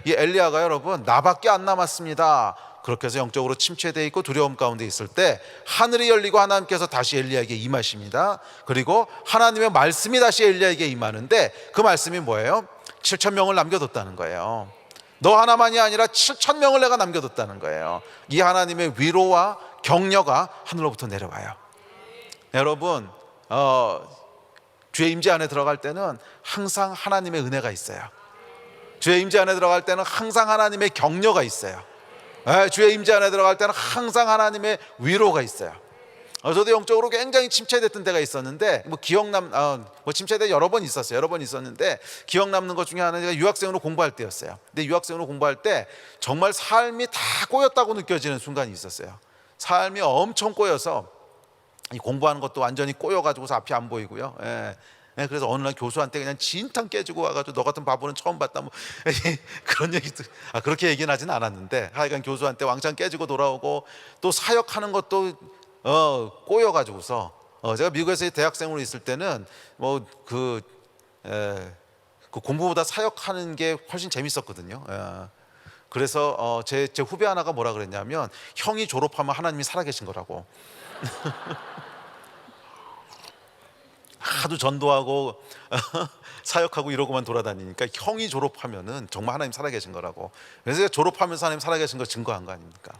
이 엘리야가 여러분 나밖에 안 남았습니다. 그렇게 해서 영적으로 침체되어 있고 두려움 가운데 있을 때 하늘이 열리고 하나님께서 다시 엘리야에게 임하십니다. 그리고 하나님의 말씀이 다시 엘리야에게 임하는데 그 말씀이 뭐예요? 7천 명을 남겨뒀다는 거예요. 너 하나만이 아니라 7천 명을 내가 남겨뒀다는 거예요. 이 하나님의 위로와 격려가 하늘로부터 내려와요. 여러분 주의 임재 안에 들어갈 때는 항상 하나님의 은혜가 있어요. 주의 임재 안에 들어갈 때는 항상 하나님의 격려가 있어요. 주의 임재 안에 들어갈 때는 항상 하나님의 위로가 있어요. 저도 영적으로 굉장히 침체됐던 때가 있었는데 침체돼 여러 번 있었어요. 여러 번 있었는데 기억 남는 것 중에 하나는 제가 유학생으로 공부할 때였어요. 근데 유학생으로 공부할 때 정말 삶이 다 꼬였다고 느껴지는 순간이 있었어요. 삶이 엄청 꼬여서 이 공부하는 것도 완전히 꼬여가지고서 앞이 안 보이고요. 그래서 어느 날 교수한테 그냥 진탕 깨지고 와가지고 너 같은 바보는 처음 봤다 뭐 그런 얘기도 그렇게 얘기는 하진 않았는데 하여간 교수한테 왕창 깨지고 돌아오고 또 사역하는 것도 꼬여가지고서 제가 미국에서 대학생으로 있을 때는 그 공부보다 사역하는 게 훨씬 재밌었거든요. 그래서 제 후배 하나가 뭐라 그랬냐면 형이 졸업하면 하나님이 살아계신 거라고. 하도 전도하고 사역하고 이러고만 돌아다니니까 형이 졸업하면은 정말 하나님 살아계신 거라고. 그래서 제가 졸업하면서 하나님 살아계신 거 증거한 거 아닙니까?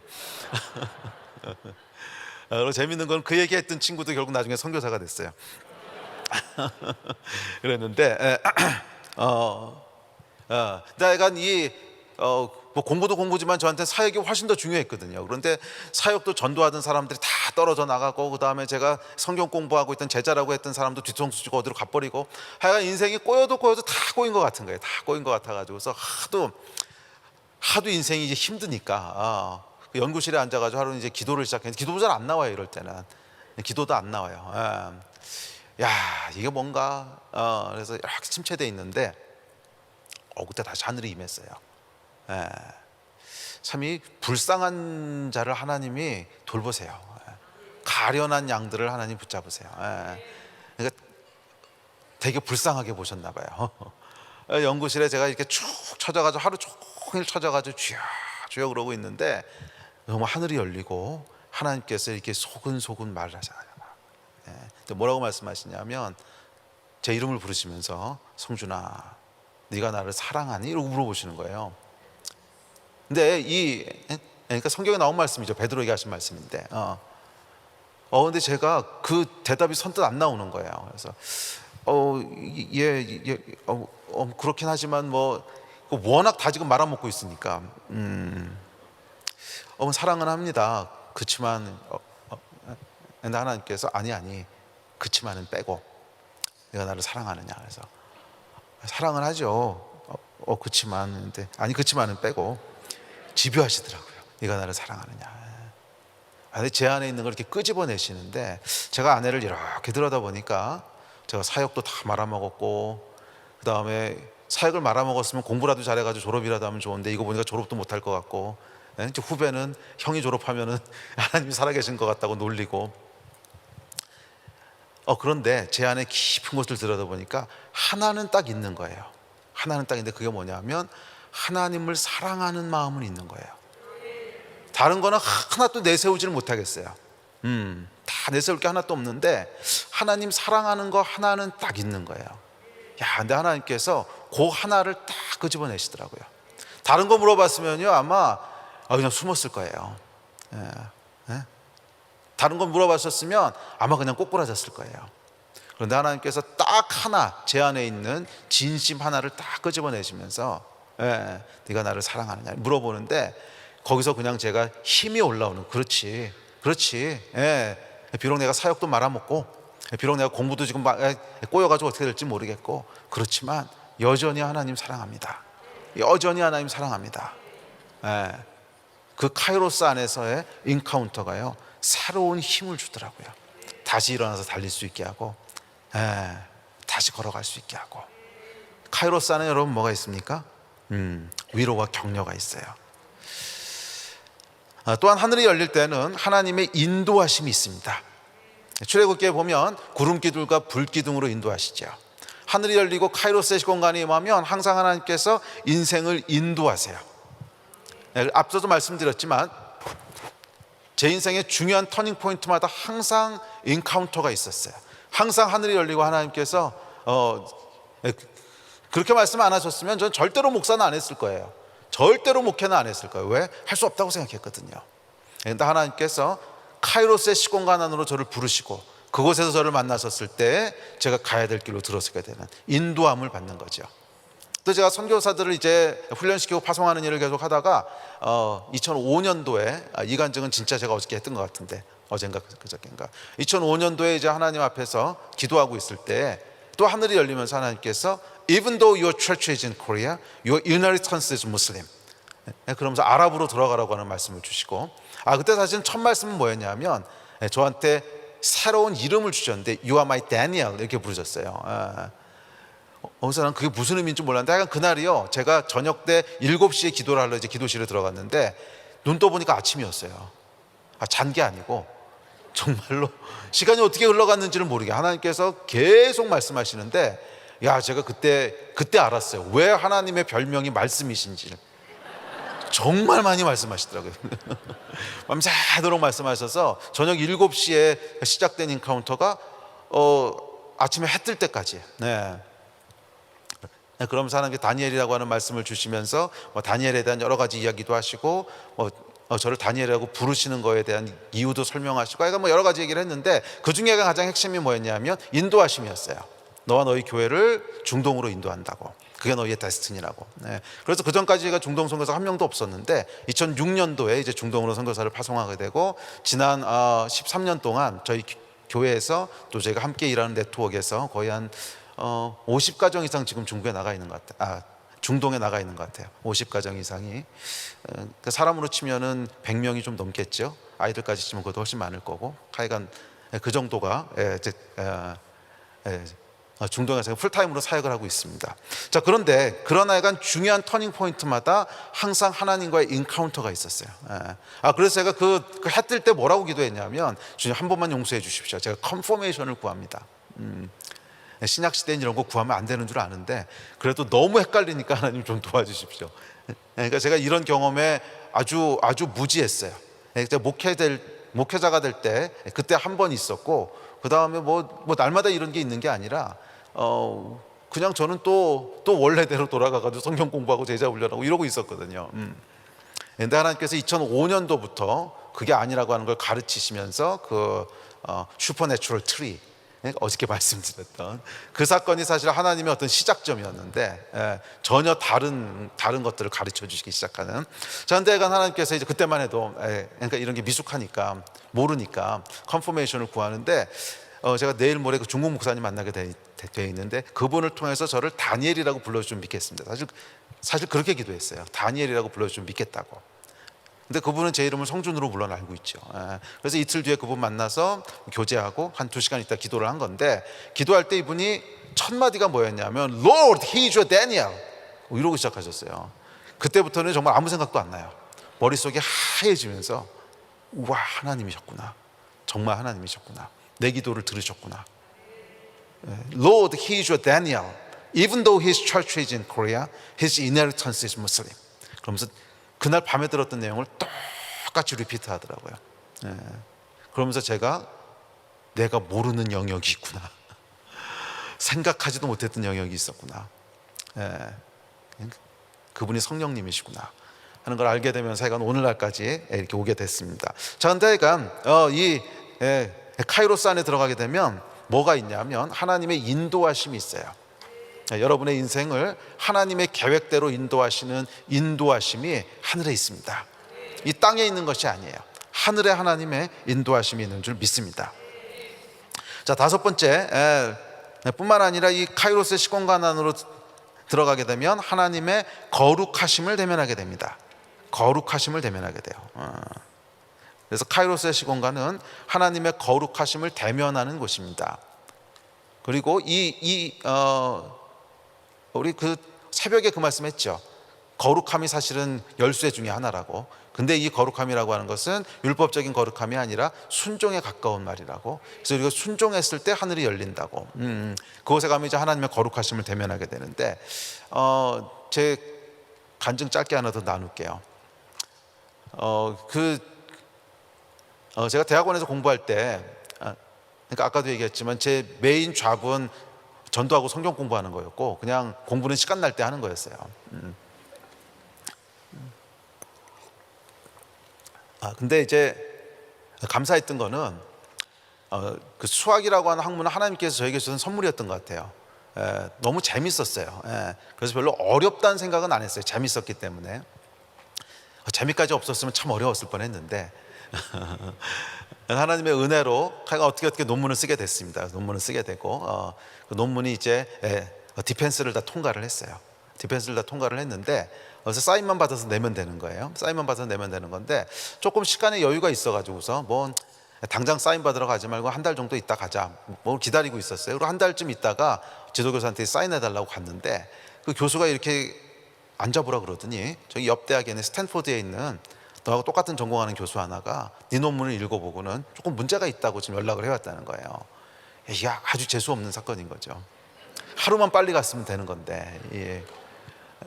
그리고 재밌는 건 그 얘기했던 친구도 결국 나중에 선교사가 됐어요. 그랬는데 약간 공부도 공부지만 저한테 사역이 훨씬 더 중요했거든요. 그런데 사역도 전도하던 사람들이 다 떨어져 나가고 그 다음에 제가 성경 공부하고 있던 제자라고 했던 사람도 뒤통수 치고 어디로 가버리고 하여간 인생이 꼬여도 다 꼬인 것 같은 거예요. 다 꼬인 것 같아가지고서 하도 인생이 이제 힘드니까 그 연구실에 앉아가지고 하루는 이제 기도를 시작했는데 기도도 잘 안 나와요. 이럴 때는 기도도 안 나와요. 이게 뭔가 그래서 이렇게 침체돼 있는데 그때 다시 하늘이 임했어요. 참 이 불쌍한 자를 하나님이 돌보세요. 가련한 양들을 하나님 붙잡으세요. 그러니까 되게 불쌍하게 보셨나 봐요. 연구실에 제가 이렇게 쭉 쳐져가지고 하루 종일 쳐져가지고 주여 주여 그러고 있는데 정말 하늘이 열리고 하나님께서 이렇게 소근소근 말을 하잖아요. 뭐라고 말씀하시냐면 제 이름을 부르시면서 성준아 네가 나를 사랑하니? 이러고 물어보시는 거예요. 근데 그러니까 성경에 나온 말씀이죠. 베드로에게 하신 말씀인데 근데 제가 그 대답이 선뜻 안 나오는 거예요. 그래서 그렇긴 하지만 워낙 다 지금 말아먹고 있으니까 사랑은 합니다. 그치만 근데 하나님께서 아니 그치만은 빼고 내가 나를 사랑하느냐. 그래서 사랑을 하죠. 그치만 근데 아니 그치만은 빼고 집요하시더라고요. 네가 나를 사랑하느냐. 근데 제 안에 있는 걸 이렇게 끄집어내시는데 제가 아내를 이렇게 들여다보니까 제가 사역도 다 말아먹었고 그 다음에 사역을 말아먹었으면 공부라도 잘해가지고 졸업이라도 하면 좋은데 이거 보니까 졸업도 못할 것 같고 후배는 형이 졸업하면은 하나님이 살아계신 것 같다고 놀리고 그런데 제 안에 깊은 곳을 들여다보니까 하나는 딱 있는 거예요. 하나는 딱 있는데 그게 뭐냐면 하나님을 사랑하는 마음은 있는 거예요. 다른 거는 하나 또 내세우지를 못하겠어요. 다 내세울 게 하나도 없는데 하나님 사랑하는 거 하나는 딱 있는 거예요. 근데 하나님께서 그 하나를 딱 끄집어내시더라고요. 다른 거 물어봤으면요 아마 그냥 숨었을 거예요. 다른 거 물어봤었으면 아마 그냥 꼬꾸라졌을 거예요. 그런데 하나님께서 딱 하나, 제 안에 있는 진심 하나를 딱 끄집어내시면서 네가 나를 사랑하느냐 물어보는데, 거기서 그냥 제가 힘이 올라오는, 그렇지 비록 내가 사역도 말아먹고, 비록 내가 공부도 지금 꼬여가지고 어떻게 될지 모르겠고, 그렇지만 여전히 하나님 사랑합니다. 여전히 하나님 사랑합니다. 그 카이로스 안에서의 인카운터가요 새로운 힘을 주더라고요. 다시 일어나서 달릴 수 있게 하고, 다시 걸어갈 수 있게 하고. 카이로스 안에 여러분 뭐가 있습니까? 위로와 격려가 있어요. 또한 하늘이 열릴 때는 하나님의 인도하심이 있습니다. 출애굽기에 보면 구름기둥과 불기둥으로 인도하시죠. 하늘이 열리고 카이로스의 시공간에 임하면 항상 하나님께서 인생을 인도하세요. 앞서도 말씀드렸지만 제 인생의 중요한 터닝 포인트마다 항상 인카운터가 있었어요. 항상 하늘이 열리고 하나님께서 그렇게 말씀 안 하셨으면 저는 절대로 목사는 안 했을 거예요. 절대로 목회는 안 했을 거예요. 왜? 할 수 없다고 생각했거든요. 그런데 하나님께서 카이로스의 시공간 안으로 저를 부르시고 그곳에서 저를 만나셨을 때 제가 가야 될 길로 들어서게 되는 인도함을 받는 거죠. 또 제가 선교사들을 이제 훈련시키고 파송하는 일을 계속 하다가 2005년도에 이 간증은 진짜 제가 어저께 했던 것 같은데, 어젠가 그저께인가, 2005년도에 이제 하나님 앞에서 기도하고 있을 때 또 하늘이 열리면서 하나님께서 Even though your church is in Korea, your inheritance is Muslim. 그러면서 아랍으로 들어가라고 하는 말씀을 주시고, 그때 사실은 첫 말씀은 뭐였냐면 저한테 새로운 이름을 주셨는데 You are my Daniel 이렇게 부르셨어요. 어디서 그게 무슨 의미인지 몰랐는데 약간 그날이요 제가 저녁 때 7시에 기도를 하러 이제 기도실에 들어갔는데 눈 떠보니까 아침이었어요. 잔 게 아니고 정말로 시간이 어떻게 흘러갔는지를 모르게 하나님께서 계속 말씀하시는데, 제가 그때 알았어요. 왜 하나님의 별명이 말씀이신지를. 정말 많이 말씀하시더라고요. 밤새도록 말씀하셔서 저녁 7시에 시작된 인카운터가 아침에 해 뜰 때까지. 그러면서 하나님께 다니엘이라고 하는 말씀을 주시면서 다니엘에 대한 여러 가지 이야기도 하시고 저를 다니엘이라고 부르시는 거에 대한 이유도 설명하시고, 여러 가지 얘기를 했는데 그 중에 가장 핵심이 뭐였냐면 인도하심이었어요. 너와 너희 교회를 중동으로 인도한다고. 그게 너희의 데스티니라고. 그래서 그 전까지가 중동 선교사 한 명도 없었는데 2006년도에 이제 중동으로 선교사를 파송하게 되고, 지난 13년 동안 저희 교회에서 또 저희가 함께 일하는 네트워크에서 거의 한 50가정 이상 지금 중국에 나가 있는 것 같아요. 중동에 나가 있는 것 같아요. 50가정 이상이. 사람으로 치면은 100명이 좀 넘겠죠. 아이들까지 치면 그것도 훨씬 많을 거고, 하여간 그 정도가 중동에서 풀타임으로 사역을 하고 있습니다. 자, 그러나 약간 중요한 터닝 포인트마다 항상 하나님과의 인카운터가 있었어요. 그래서 제가 그 해 뜰 때 뭐라고 기도했냐면, 주님 한 번만 용서해 주십시오. 제가 컨포메이션을 구합니다. 신약 시대엔 이런 거 구하면 안 되는 줄 아는데 그래도 너무 헷갈리니까 하나님 좀 도와주십시오. 그러니까 제가 이런 경험에 아주 무지했어요. 제가 목회자가 될 때 그때 한 번 있었고, 그 다음에 뭐 날마다 이런 게 있는 게 아니라 그냥 저는 또 원래대로 돌아가가지고 성경 공부하고 제자 훈련하고 이러고 있었거든요. 그런데 하나님께서 2005년도부터 그게 아니라고 하는 걸 가르치시면서 그 슈퍼내추럴 트리, 어저께 말씀드렸던 그 사건이 사실 하나님의 어떤 시작점이었는데 전혀 다른 것들을 가르쳐 주시기 시작하는. 자, 근데 하나님께서 이제 그때만 해도 그러니까 이런 게 미숙하니까 모르니까 컨포메이션을 구하는데, 제가 내일 모레 그 중국 목사님 만나게 돼 있는데 그분을 통해서 저를 다니엘이라고 불러주면 믿겠습니다. 사실 그렇게 기도했어요. 다니엘이라고 불러주면 믿겠다고. 근데 그분은 제 이름을 성준으로 물론 알고 있죠. 그래서 이틀 뒤에 그분 만나서 교제하고 한 2시간 있다 기도를 한 건데, 기도할 때 이분이 첫 마디가 뭐였냐면 Lord, he is your Daniel 이러고 시작하셨어요. 그때부터는 정말 아무 생각도 안 나요. 머릿속이 하얘지면서 우와, 하나님이셨구나. 정말 하나님이셨구나. 내 기도를 들으셨구나. Lord, he is your Daniel. Even though his church is in Korea, his inheritance is Muslim. 그러면서 그날 밤에 들었던 내용을 똑같이 리피트 하더라고요. 그러면서 내가 모르는 영역이 있구나. 생각하지도 못했던 영역이 있었구나. 예, 그분이 성령님이시구나 하는 걸 알게 되면서 하여간 오늘날까지 이렇게 오게 됐습니다. 자, 근데 하여간 이 카이로스 안에 들어가게 되면 뭐가 있냐면 하나님의 인도하심이 있어요. 여러분의 인생을 하나님의 계획대로 인도하시는 인도하심이 하늘에 있습니다. 이 땅에 있는 것이 아니에요. 하늘에 하나님의 인도하심이 있는 줄 믿습니다. 자, 다섯 번째, 뿐만 아니라 이 카이로스의 시공간 안으로 들어가게 되면 하나님의 거룩하심을 대면하게 됩니다. 거룩하심을 대면하게 돼요. 그래서 카이로스의 시공간은 하나님의 거룩하심을 대면하는 곳입니다. 그리고 우리 그 새벽에 그 말씀했죠. 거룩함이 사실은 열쇠 중에 하나라고. 근데 이 거룩함이라고 하는 것은 율법적인 거룩함이 아니라 순종에 가까운 말이라고. 그래서 우리가 순종했을 때 하늘이 열린다고. 그곳에 가면 이제 하나님의 거룩하심을 대면하게 되는데, 제 간증 짧게 하나 더 나눌게요. 제가 대학원에서 공부할 때, 그러니까 아까도 얘기했지만 제 메인 잡은 전도하고 성경 공부하는 거였고, 그냥 공부는 시간 날 때 하는 거였어요. 근데 이제 감사했던 거는 그 수학이라고 하는 학문은 하나님께서 저에게 주신 선물이었던 것 같아요. 너무 재밌었어요. 그래서 별로 어렵다는 생각은 안 했어요. 재밌었기 때문에. 재미까지 없었으면 참 어려웠을 뻔했는데 하나님의 은혜로 어떻게 논문을 쓰게 됐습니다. 논문을 쓰게 되고 그 논문이 이제 디펜스를 다 통과를 했어요. 디펜스를 다 통과를 했는데 그래서 사인만 받아서 내면 되는 거예요. 사인만 받아서 내면 되는 건데 조금 시간에 여유가 있어가지고서 뭐 당장 사인 받으러 가지 말고 한 달 정도 있다 가자. 뭐 기다리고 있었어요. 그리고 한 달쯤 있다가 지도교사한테 사인해달라고 갔는데 그 교수가 이렇게 앉아보라 그러더니 저기 옆 대학에 있는 스탠포드에 있는 너하고 똑같은 전공하는 교수 하나가 네 논문을 읽어보고는 조금 문제가 있다고 지금 연락을 해왔다는 거예요. 이게 아주 재수없는 사건인 거죠. 하루만 빨리 갔으면 되는 건데. 예.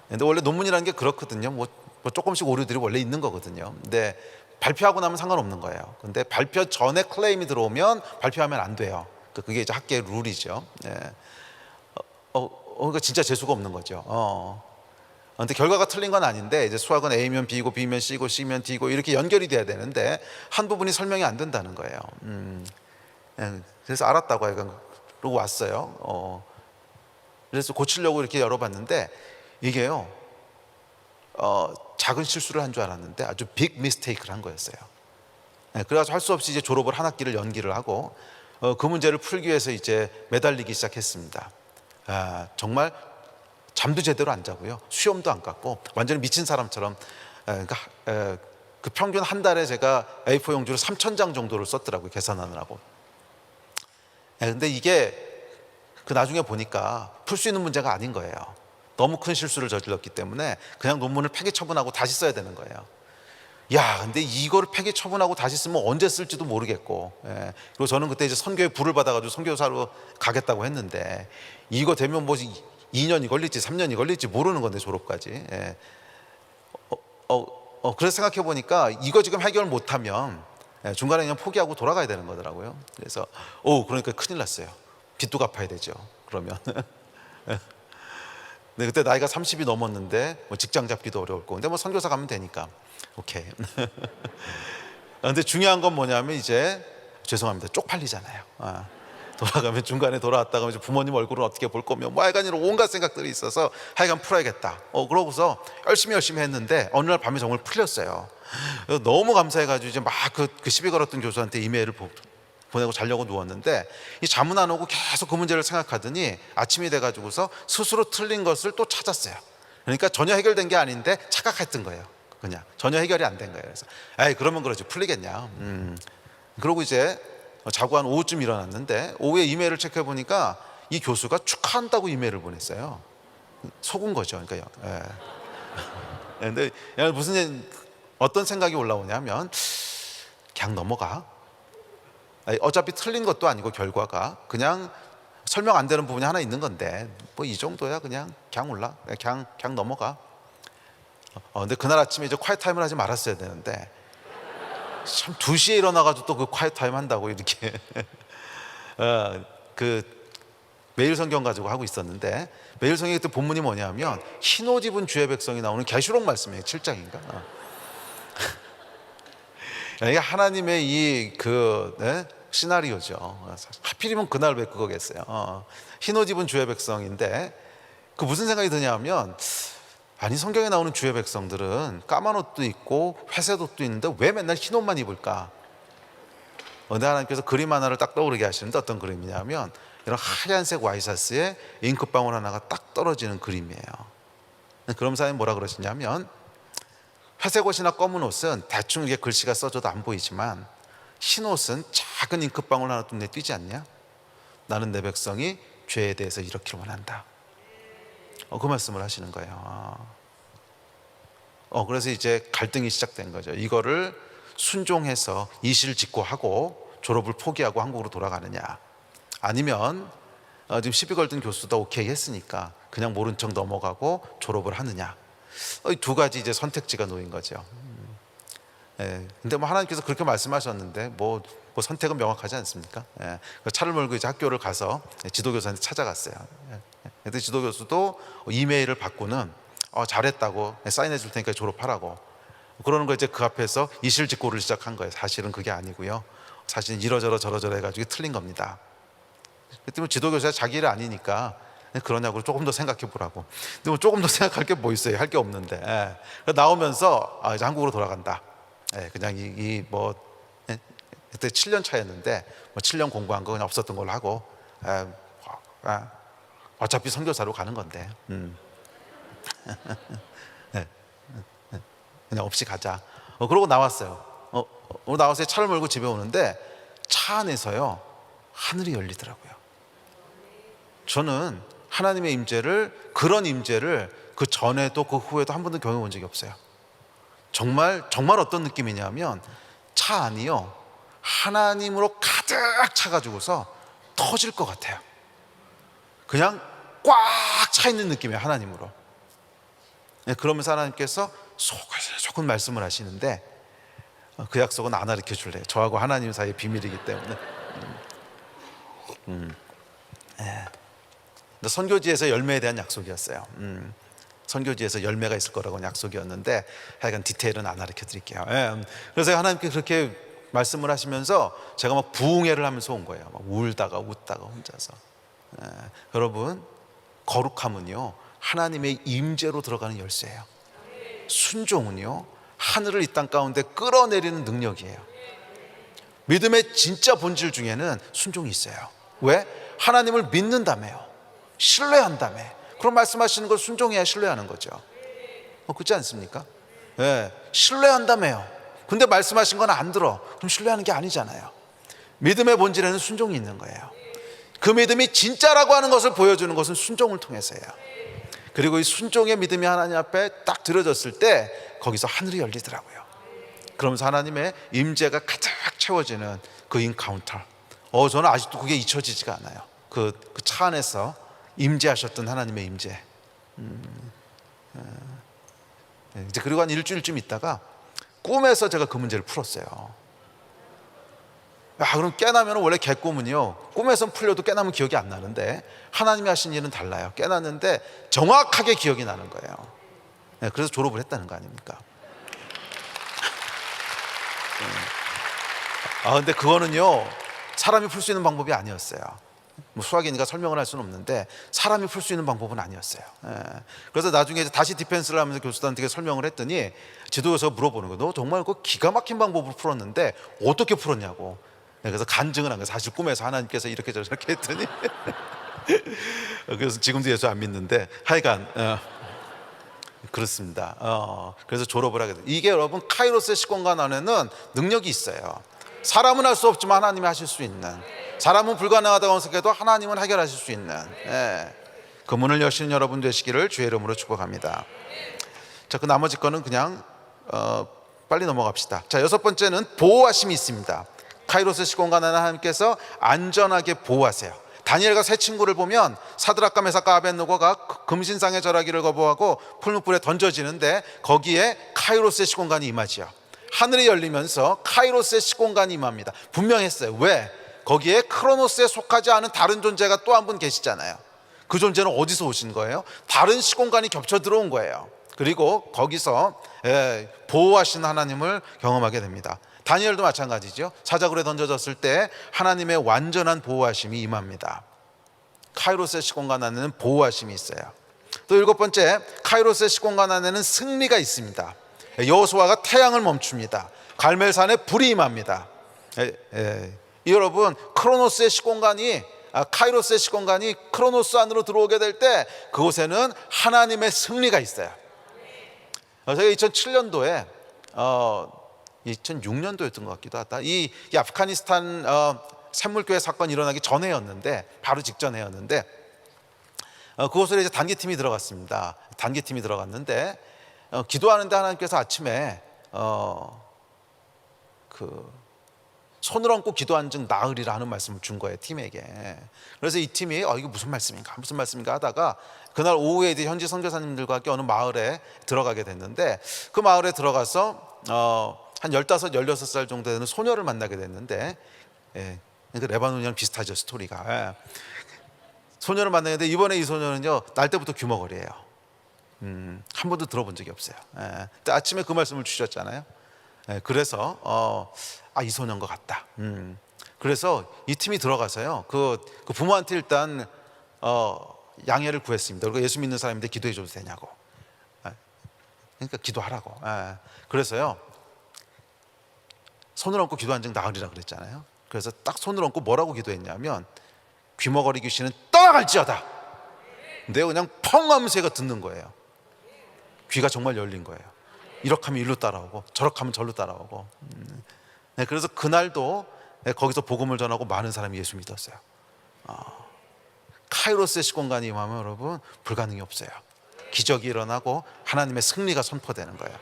근데 원래 논문이라는 게 그렇거든요. 뭐 조금씩 오류들이 원래 있는 거거든요. 근데 발표하고 나면 상관없는 거예요. 근데 발표 전에 클레임이 들어오면 발표하면 안 돼요. 그게 이제 학계의 룰이죠. 예. 그러니까 진짜 재수가 없는 거죠. 근데 결과가 틀린 건 아닌데 이제 수학은 A면 B고 B면 C고 C면 D고 이렇게 연결이 돼야 되는데 한 부분이 설명이 안 된다는 거예요. 그래서 알았다고 해요. 그러고 왔어요. 그래서 고치려고 이렇게 열어봤는데 이게요 작은 실수를 한 줄 알았는데 아주 빅 미스테이크를 한 거였어요. 그래가지고 할 수 없이 이제 졸업을 한 학기를 연기를 하고 그 문제를 풀기 위해서 이제 매달리기 시작했습니다. 정말 잠도 제대로 안 자고요, 수염도 안 깎고 완전히 미친 사람처럼. 그러니까 그 평균 한 달에 제가 A4 용지를 3,000장 정도를 썼더라고요, 계산하느라고. 근데 이게 그 나중에 보니까 풀 수 있는 문제가 아닌 거예요. 너무 큰 실수를 저질렀기 때문에 그냥 논문을 폐기 처분하고 다시 써야 되는 거예요. 야, 근데 이거를 폐기 처분하고 다시 쓰면 언제 쓸지도 모르겠고, 그리고 저는 그때 이제 선교에 불을 받아가지고 선교사로 가겠다고 했는데 이거 되면 뭐 2년이 걸릴지 3년이 걸릴지 모르는 건데 졸업까지. 그래서 생각해 보니까 이거 지금 해결 못하면 중간에 그냥 포기하고 돌아가야 되는 거더라고요. 그래서 그러니까 큰일 났어요. 빚도 갚아야 되죠, 그러면. 근데 그때 나이가 30이 넘었는데 뭐 직장 잡기도 어려웠고, 근데 뭐 선교사 가면 되니까 오케이. 근데 중요한 건 뭐냐면 이제 죄송합니다, 쪽팔리잖아요. 돌아가면 중간에 돌아왔다가 이제 부모님 얼굴을 어떻게 볼 거며 뭐 하여간 이런 온갖 생각들이 있어서 하여간 풀어야겠다. 그러고서 열심히 했는데 어느 날 밤에 정말 풀렸어요. 너무 감사해가지고 이제 막 그 시비 걸었던 교수한테 이메일을 보내고 자려고 누웠는데 이 잠은 안 오고 계속 그 문제를 생각하더니 아침이 돼가지고서 스스로 틀린 것을 또 찾았어요. 그러니까 전혀 해결된 게 아닌데 착각했던 거예요. 그냥 전혀 해결이 안 된 거예요. 그래서 그러면 그러지 풀리겠냐. 그러고 이제 자고 한 오후쯤 일어났는데 오후에 이메일을 체크해 보니까 이 교수가 축하한다고 이메일을 보냈어요. 속은 거죠. 그러니까 근데 무슨 어떤 생각이 올라오냐면 그냥 넘어가. 어차피 틀린 것도 아니고 결과가 그냥 설명 안 되는 부분이 하나 있는 건데 뭐 이 정도야 그냥 넘어가. 근데 그날 아침에 이제 콰이트 타임을 하지 말았어야 되는데 참 2시에 일어나가지고 또 그 콰이트 타임 한다고 이렇게. 매일 성경 가지고 하고 있었는데, 매일 성경의 또 본문이 뭐냐면 흰 옷 입은 주의 백성이 나오는 계시록 말씀이에요. 7장인가. 이게 하나님의 시나리오죠. 하필이면 그날 왜 그거겠어요. 흰 옷 입은 주의 백성인데, 그 무슨 생각이 드냐면, 아니 성경에 나오는 주의 백성들은 까만 옷도 있고 회색 옷도 있는데 왜 맨날 흰 옷만 입을까? 근데 하나님께서 그림 하나를 딱 떠오르게 하시는데, 어떤 그림이냐면 이런 하얀색 와이셔츠에 잉크방울 하나가 딱 떨어지는 그림이에요. 그러면서 하나님 뭐라 그러시냐면, 회색 옷이나 검은 옷은 대충 이게 글씨가 써져도 안 보이지만 흰 옷은 작은 잉크방울 하나 눈에 띄지 않냐? 나는 내 백성이 죄에 대해서 이렇게 원한다. 그 말씀을 하시는 거예요. 그래서 이제 갈등이 시작된 거죠. 이거를 순종해서 이실 직고하고 졸업을 포기하고 한국으로 돌아가느냐, 아니면 지금 시비 걸던 교수도 오케이 했으니까 그냥 모른 척 넘어가고 졸업을 하느냐, 이 두 가지 이제 선택지가 놓인 거죠. 근데 뭐 하나님께서 그렇게 말씀하셨는데 뭐 선택은 명확하지 않습니까? 차를 몰고 이제 학교를 가서 지도교수한테 찾아갔어요. 근데 지도교수도 이메일을 받고는 잘했다고 사인해 줄 테니까 졸업하라고 그러는 거, 이제 그 앞에서 이실직고를 시작한 거예요. 사실은 그게 아니고요, 사실은 이러저러 저러저러 해가지고 틀린 겁니다. 그때 뭐 지도교수가 자기 일 아니니까 그러냐고 조금 더 생각해 보라고. 근데 뭐 조금 더 생각할 게 뭐 있어요? 할 게 없는데. 나오면서 이제 한국으로 돌아간다. 그냥 그때 7년 차였는데 7년 공부한 거 그냥 없었던 걸로 하고, 어차피 선교사로 가는 건데 그냥 없이 가자. 그러고 나왔어요. 나와서 차를 몰고 집에 오는데 차 안에서요 하늘이 열리더라고요. 저는 하나님의 임재를, 그런 임재를 그 전에도 그 후에도 한 번도 경험해 본 적이 없어요. 정말 어떤 느낌이냐면, 차 안이요 하나님으로 가득 차가지고서 터질 것 같아요. 그냥 꽉 차 있는 느낌이에요, 하나님으로. 그러면서 하나님께서 조금 말씀을 하시는데, 그 약속은 안 가르쳐 줄래요. 저하고 하나님 사이의 비밀이기 때문에. 선교지에서 열매에 대한 약속이었어요. 선교지에서 열매가 있을 거라고는 약속이었는데, 하여간 디테일은 안 가르쳐 드릴게요. 그래서 하나님께 그렇게 말씀을 하시면서 제가 막 부흥회를 하면서 온 거예요. 막 울다가 웃다가 혼자서. 여러분, 거룩함은요 하나님의 임재로 들어가는 열쇠예요. 순종은요 하늘을 이 땅 가운데 끌어내리는 능력이에요. 믿음의 진짜 본질 중에는 순종이 있어요. 왜? 하나님을 믿는다며요. 신뢰한다며. 그럼 말씀하시는 걸 순종해야 신뢰하는 거죠. 그렇지 않습니까? 신뢰한다며요. 근데 말씀하신 건 안 들어. 그럼 신뢰하는 게 아니잖아요. 믿음의 본질에는 순종이 있는 거예요. 그 믿음이 진짜라고 하는 것을 보여주는 것은 순종을 통해서예요. 그리고 이 순종의 믿음이 하나님 앞에 딱 드려졌을 때 거기서 하늘이 열리더라고요. 그러면서 하나님의 임재가 가득 채워지는 그 인카운터. 저는 아직도 그게 잊혀지지가 않아요. 그 차 안에서 임재하셨던 하나님의 임재. 이제 그리고 한 일주일쯤 있다가 꿈에서 제가 그 문제를 풀었어요. 그럼 깨나면 원래 개꿈은요 꿈에선 풀려도 깨나면 기억이 안 나는데, 하나님이 하신 일은 달라요. 깨났는데 정확하게 기억이 나는 거예요. 그래서 졸업을 했다는 거 아닙니까? 근데 그거는요 사람이 풀 수 있는 방법이 아니었어요. 수학이니까 설명을 할 수는 없는데 사람이 풀 수 있는 방법은 아니었어요. 그래서 나중에 다시 디펜스를 하면서 교수들한테 설명을 했더니, 지도교수가 물어보는 거예요. 너 정말 그 기가 막힌 방법으로 풀었는데 어떻게 풀었냐고. 그래서 간증을 한 거예요. 사실 꿈에서 하나님께서 이렇게 저렇게 했더니 그래서 지금도 예수 안 믿는데, 하여간 그렇습니다. 그래서 졸업을 하게 돼요. 이게 여러분 카이로스의 시공간 안에는 능력이 있어요. 사람은 할 수 없지만 하나님이 하실 수 있는, 사람은 불가능하다고 생각해도 하나님은 해결하실 수 있는, 그 문을 여시는 여러분 되시기를 주의 이름으로 축복합니다. 자, 그 나머지 거는 그냥 빨리 넘어갑시다. 자, 여섯 번째는 보호하심이 있습니다. 카이로스 시공간 안에 하나님께서 안전하게 보호하세요. 다니엘과 세 친구를 보면 사드락과 메삭과 아벳느고가 금신상의 절하기를 거부하고 풀무불에 던져지는데, 거기에 카이로스의 시공간이 임하지요. 하늘이 열리면서 카이로스의 시공간이 임합니다. 분명했어요. 왜? 거기에 크로노스에 속하지 않은 다른 존재가 또 한 분 계시잖아요. 그 존재는 어디서 오신 거예요? 다른 시공간이 겹쳐 들어온 거예요. 그리고 거기서 보호하신 하나님을 경험하게 됩니다. 다니엘도 마찬가지죠. 사자굴에 던져졌을 때 하나님의 완전한 보호하심이 임합니다. 카이로스의 시공간 안에는 보호하심이 있어요. 또 일곱 번째, 카이로스의 시공간 안에는 승리가 있습니다. 여호수아가 태양을 멈춥니다. 갈멜산에 불이 임합니다. 여러분, 크로노스의 시공간이 카이로스의 시공간이 크로노스 안으로 들어오게 될 때 그곳에는 하나님의 승리가 있어요. 제가 2007년도에 2006년도였던 것 같기도 하다. 이 아프가니스탄 샘물교회 사건이 일어나기 전에였는데, 바로 직전에였는데, 그곳에 이제 단기팀이 들어갔습니다. 단기팀이 들어갔는데 기도하는데 하나님께서 아침에 손을 얹고 기도한 즉 나으리라 하는 말씀을 준 거예요, 팀에게. 그래서 이 팀이 이게 무슨 말씀인가 하다가 그날 오후에 이제 현지 선교사님들과 함께 어느 마을에 들어가게 됐는데, 그 마을에 들어가서 한 15, 16살 정도 되는 소녀를 만나게 됐는데, 그러니까 레바논이랑 비슷하죠, 스토리가. 소녀를 만나는데 이번에 이 소녀는요, 날 때부터 귀머거리예요. 한 번도 들어본 적이 없어요. 근데 아침에 그 말씀을 주셨잖아요. 그래서 이 소녀인 것 같다. 그래서 이 팀이 들어가서요, 그 부모한테 일단 양해를 구했습니다. 그리고 예수 믿는 사람인데 기도해 줘도 되냐고. 그러니까 기도하라고. 그래서요, 손을 얹고 기도한 즉 나으리라 그랬잖아요. 그래서 딱 손을 얹고 뭐라고 기도했냐면, 귀머거리 귀신은 떠나갈지어다. 근데 그냥 펑 하면서 얘가 듣는 거예요. 귀가 정말 열린 거예요. 이렇게 하면 일로 따라오고 저렇게 하면 절로 따라오고. 그래서 그날도 거기서 복음을 전하고 많은 사람이 예수 믿었어요. 카이로스의 시공간이 임하면 여러분, 불가능이 없어요. 기적이 일어나고 하나님의 승리가 선포되는 거예요.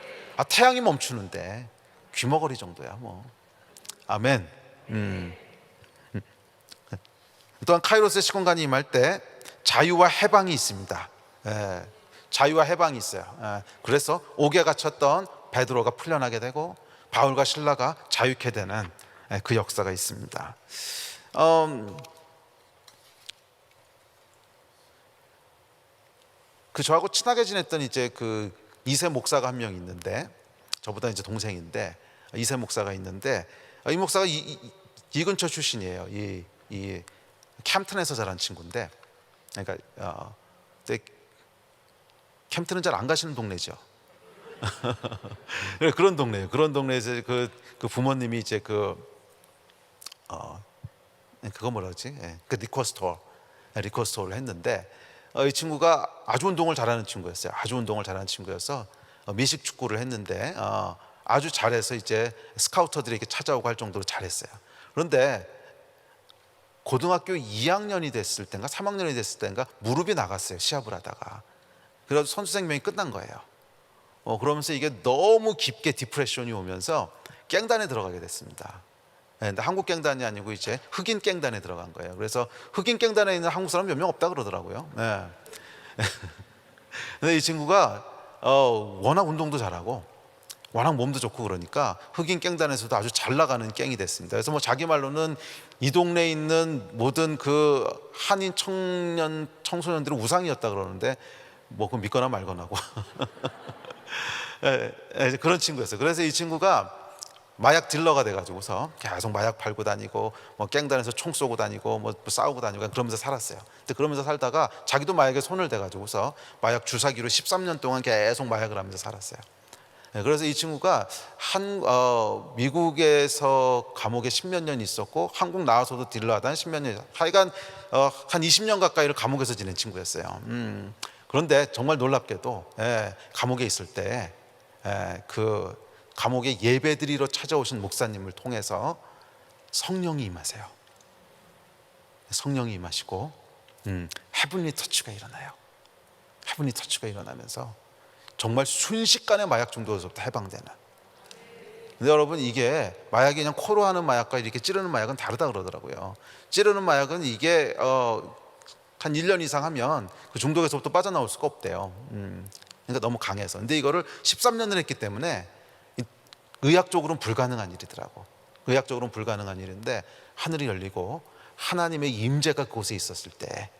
태양이 멈추는데 귀머거리 정도야 뭐. 아멘. 또한 카이로스의 시공간이 임할 때 자유와 해방이 있습니다. 자유와 해방이 있어요. 그래서 옥에 갇혔던 베드로가 풀려나게 되고 바울과 실라가 자유케 되는 그 역사가 있습니다. 저하고 친하게 지냈던 이제 이세 목사가 한 명 있는데, 저보다 이제 동생인데, 이세 목사가 있는데, 이 목사가 이 근처 출신이에요. 이 캠튼에서 자란 친구인데, 그러니까 캠튼은 잘 안 가시는 동네죠. 그런 동네예요. 그런 동네에서 그 부모님이 이제 그거 뭐라 그러지? 리코 스토어를 했는데, 이 친구가 아주 운동을 잘하는 친구였어요. 아주 운동을 잘하는 친구여서 미식 축구를 했는데 아주 잘해서 이제 스카우터들이 이렇게 찾아오고 할 정도로 잘했어요. 그런데 고등학교 2학년이 됐을 때인가 3학년이 됐을 때인가 무릎이 나갔어요, 시합을 하다가. 그래서 선수 생명이 끝난 거예요. 그러면서 이게 너무 깊게 디프레션이 오면서 깽단에 들어가게 됐습니다. 근데 한국 깽단이 아니고 이제 흑인 깽단에 들어간 거예요. 그래서 흑인 깽단에 있는 한국 사람 몇 명 없다 그러더라고요. 근데 이 친구가 워낙 운동도 잘하고 워낙 몸도 좋고 그러니까 흑인 깽단에서도 아주 잘 나가는 깽이 됐습니다. 그래서 뭐 자기 말로는 이 동네에 있는 모든 그 한인 청소년들의 우상이었다 그러는데, 뭐 그건 믿거나 말거나고. 그런 친구였어요. 그래서 이 친구가 마약 딜러가 돼가지고서 계속 마약 팔고 다니고 뭐 깽단에서 총 쏘고 다니고 뭐 싸우고 다니고 그러면서 살았어요. 근데 그러면서 살다가 자기도 마약에 손을 대가지고서 마약 주사기로 13년 동안 계속 마약을 하면서 살았어요. 그래서 이 친구가 미국에서 감옥에 10몇 년 있었고 한국 나와서도 딜러하다 10몇 년, 하여간 한 20년 가까이를 감옥에서 지낸 친구였어요. 그런데 정말 놀랍게도 감옥에 있을 때 그 감옥에 예배드리러 찾아오신 목사님을 통해서 성령이 임하세요. 성령이 임하시고 헤븐리 터치가 일어나요. 헤븐리 터치가 일어나면서 정말 순식간에 마약 중독에서부터 해방되는. 근데 여러분, 이게 마약이 그냥 코로 하는 마약과 이렇게 찌르는 마약은 다르다 그러더라고요. 찌르는 마약은 이게 한 1년 이상 하면 그 중독에서부터 빠져나올 수가 없대요. 그러니까 너무 강해서. 근데 이거를 13년을 했기 때문에 의학적으로는 불가능한 일이더라고. 의학적으로는 불가능한 일인데 하늘이 열리고 하나님의 임재가 그곳에 있었을 때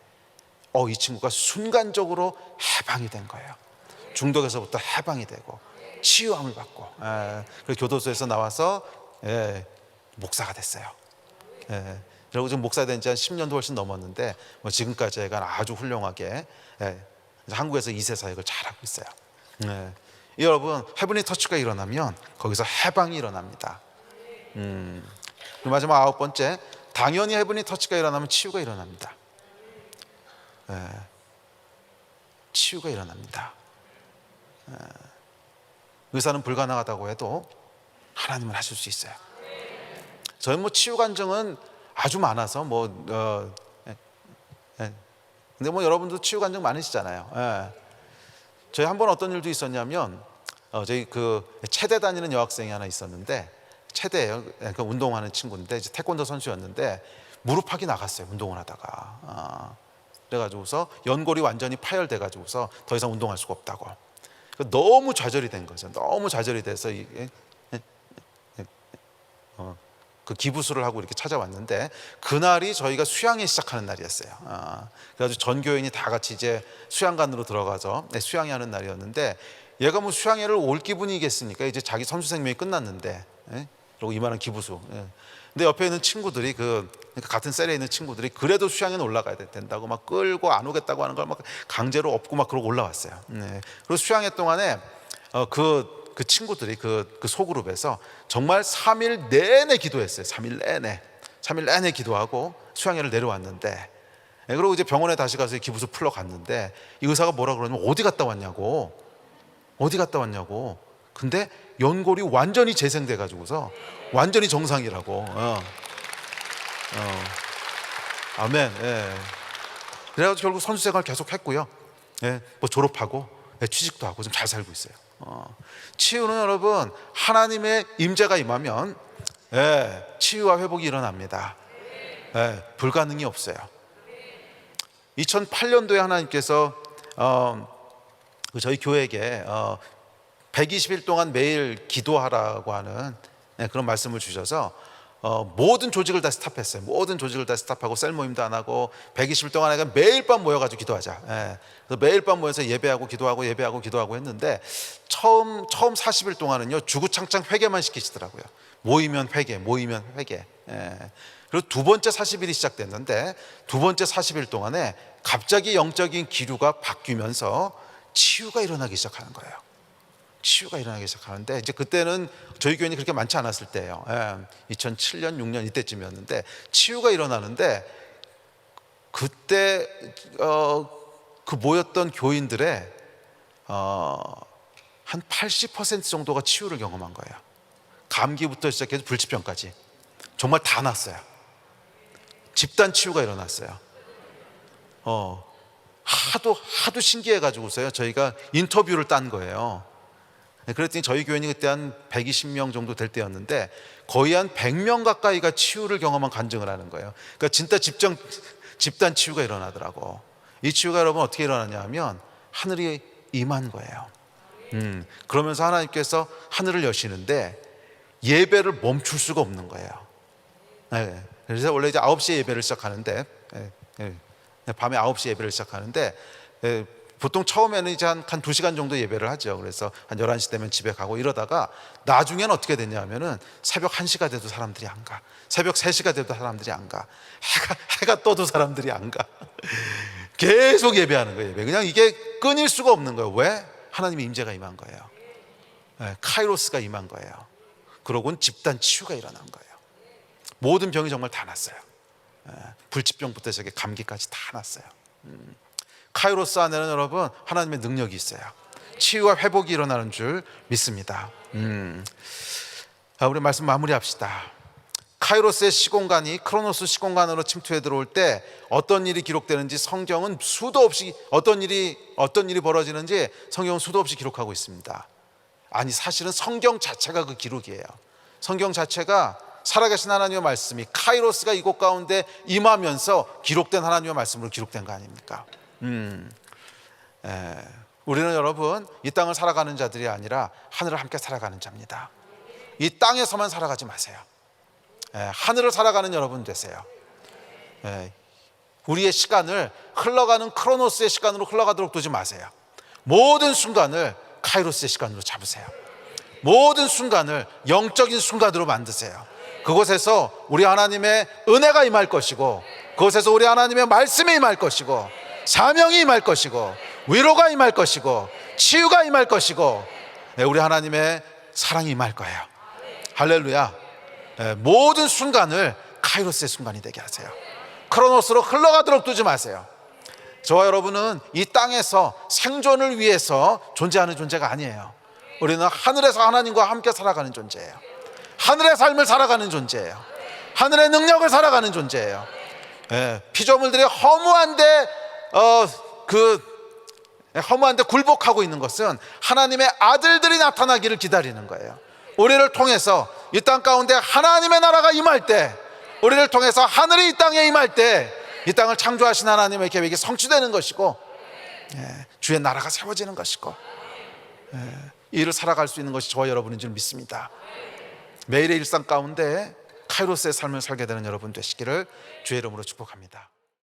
이 친구가 순간적으로 해방이 된 거예요. 중독에서부터 해방이 되고 치유함을 받고, 그리고 교도소에서 나와서 목사가 됐어요. 그리고 지금 목사 된 지 한 10년도 훨씬 넘었는데 지금까지 애가 아주 훌륭하게 한국에서 2세 사역을 잘하고 있어요. 여러분, 헤븐리 터치가 일어나면 거기서 해방이 일어납니다. 마지막 9번째, 당연히 헤븐리 터치가 일어나면 치유가 일어납니다. 치유가 일어납니다. 의사는 불가능하다고 해도 하나님은 하실 수 있어요. 저희 치유 간증은 아주 많아서 근데 여러분도 치유 간증 많으시잖아요. 저희 한 번 어떤 일도 있었냐면 저희 체대 다니는 여학생이 하나 있었는데, 체대예요. 운동하는 친구인데 이제 태권도 선수였는데 무릎팍이 나갔어요. 운동을 하다가. 그래가지고서 연골이 완전히 파열돼 가지고서 더 이상 운동할 수가 없다고. 너무 좌절이 된 거죠. 너무 좌절이 돼서 그 기부수를 하고 이렇게 찾아왔는데, 그날이 저희가 수양회 시작하는 날이었어요. 그래가지고 전 교인이 다 같이 이제 수양관으로 들어가서 수양회 하는 날이었는데, 얘가 수양회를 올 기분이겠습니까? 이제 자기 선수 생명이 끝났는데, 그리고 이만한 기부수. 근데 옆에 있는 친구들이 같은 셀에 있는 친구들이 그래도 수양회는 올라가야 된다고 막 끌고 안 오겠다고 하는 걸 막 강제로 업고 막 그러고 올라왔어요. 그리고 수양회 동안에 그 친구들이 그 소그룹에서 정말 3일 내내 기도했어요. 3일 내내 기도하고 수양회를 내려왔는데, 그리고 이제 병원에 다시 가서 기부수 풀러 갔는데 이 의사가 뭐라 그러냐면 어디 갔다 왔냐고. 근데 연골이 완전히 재생돼 가지고서 완전히 정상이라고. 아멘. 그래가지고 결국 선수 생활 계속 했고요. 졸업하고 취직도 하고 좀 잘 살고 있어요. 치유는 여러분, 하나님의 임재가 임하면 치유와 회복이 일어납니다. 불가능이 없어요. 2008년도에 하나님께서 저희 교회에게 120일 동안 매일 기도하라고 하는 그런 말씀을 주셔서 모든 조직을 다 스탑했어요. 모든 조직을 다 스탑하고 셀 모임도 안 하고 120일 동안 내가 매일 밤 모여가지고 기도하자. 그래서 매일 밤 모여서 예배하고 기도하고 했는데 처음 40일 동안은요 주구장창 회개만 시키시더라고요. 모이면 회개. 그리고 두 번째 40일이 시작됐는데 두 번째 40일 동안에 갑자기 영적인 기류가 바뀌면서 치유가 일어나기 시작하는 거예요. 치유가 일어나기 시작하는데 이제 그때는 저희 교인이 그렇게 많지 않았을 때예요. 2007년, 6년 이때쯤이었는데 치유가 일어나는데 그때 그 모였던 교인들의 한 80% 정도가 치유를 경험한 거예요. 감기부터 시작해서 불치병까지 정말 다 났어요. 집단 치유가 일어났어요. 하도 신기해가지고서요 저희가 인터뷰를 딴 거예요. 그랬더니 저희 교인이 그때 한 120명 정도 될 때였는데 거의 한 100명 가까이가 치유를 경험한 간증을 하는 거예요. 그러니까 진짜 집단 치유가 일어나더라고. 이 치유가 여러분 어떻게 일어나냐 하면 하늘이 임한 거예요. 그러면서 하나님께서 하늘을 여시는데 예배를 멈출 수가 없는 거예요. 그래서 원래 이제 9시에 예배를 시작하는데 밤에 9시에 예배를 시작하는데 보통 처음에는 이제 한 2시간 정도 예배를 하죠. 그래서 한 11시 되면 집에 가고 이러다가 나중에는 어떻게 됐냐 하면은 새벽 1시가 돼도 사람들이 안 가. 새벽 3시가 돼도 사람들이 안 가. 해가 떠도 사람들이 안 가. 계속 예배하는 거예요. 예배. 그냥 이게 끊일 수가 없는 거예요. 왜? 하나님의 임재가 임한 거예요. 카이로스가 임한 거예요. 그러고는 집단 치유가 일어난 거예요. 모든 병이 정말 다 났어요. 불치병부터 시작해 감기까지 다 났어요. 카이로스 안에는 여러분 하나님의 능력이 있어요. 치유와 회복이 일어나는 줄 믿습니다. 우리 말씀 마무리합시다. 카이로스의 시공간이 크로노스 시공간으로 침투해 들어올 때 어떤 일이 기록되는지 성경은 수도 없이 어떤 일이 벌어지는지 성경은 수도 없이 기록하고 있습니다. 아니 사실은 성경 자체가 그 기록이에요. 성경 자체가 살아계신 하나님의 말씀이 카이로스가 이곳 가운데 임하면서 기록된 하나님의 말씀으로 기록된 거 아닙니까? 우리는 여러분 이 땅을 살아가는 자들이 아니라 하늘을 함께 살아가는 자입니다. 이 땅에서만 살아가지 마세요. 하늘을 살아가는 여러분 되세요. 우리의 시간을 흘러가는 크로노스의 시간으로 흘러가도록 두지 마세요. 모든 순간을 카이로스의 시간으로 잡으세요. 모든 순간을 영적인 순간으로 만드세요. 그곳에서 우리 하나님의 은혜가 임할 것이고, 그곳에서 우리 하나님의 말씀이 임할 것이고, 사명이 임할 것이고, 위로가 임할 것이고, 치유가 임할 것이고, 우리 하나님의 사랑이 임할 거예요. 할렐루야. 모든 순간을 카이로스의 순간이 되게 하세요. 크로노스로 흘러가도록 두지 마세요. 저와 여러분은 이 땅에서 생존을 위해서 존재하는 존재가 아니에요. 우리는 하늘에서 하나님과 함께 살아가는 존재예요. 하늘의 삶을 살아가는 존재예요. 하늘의 능력을 살아가는 존재예요. 피조물들이 허무한데 허무한데 굴복하고 있는 것은 하나님의 아들들이 나타나기를 기다리는 거예요. 우리를 통해서 이 땅 가운데 하나님의 나라가 임할 때, 우리를 통해서 하늘이 이 땅에 임할 때, 이 땅을 창조하신 하나님의 계획이 성취되는 것이고, 주의 나라가 세워지는 것이고, 이 일을 살아갈 수 있는 것이 저와 여러분인 줄 믿습니다. 매일의 일상 가운데 카이로스의 삶을 살게 되는 여러분 되시기를 주의 이름으로 축복합니다.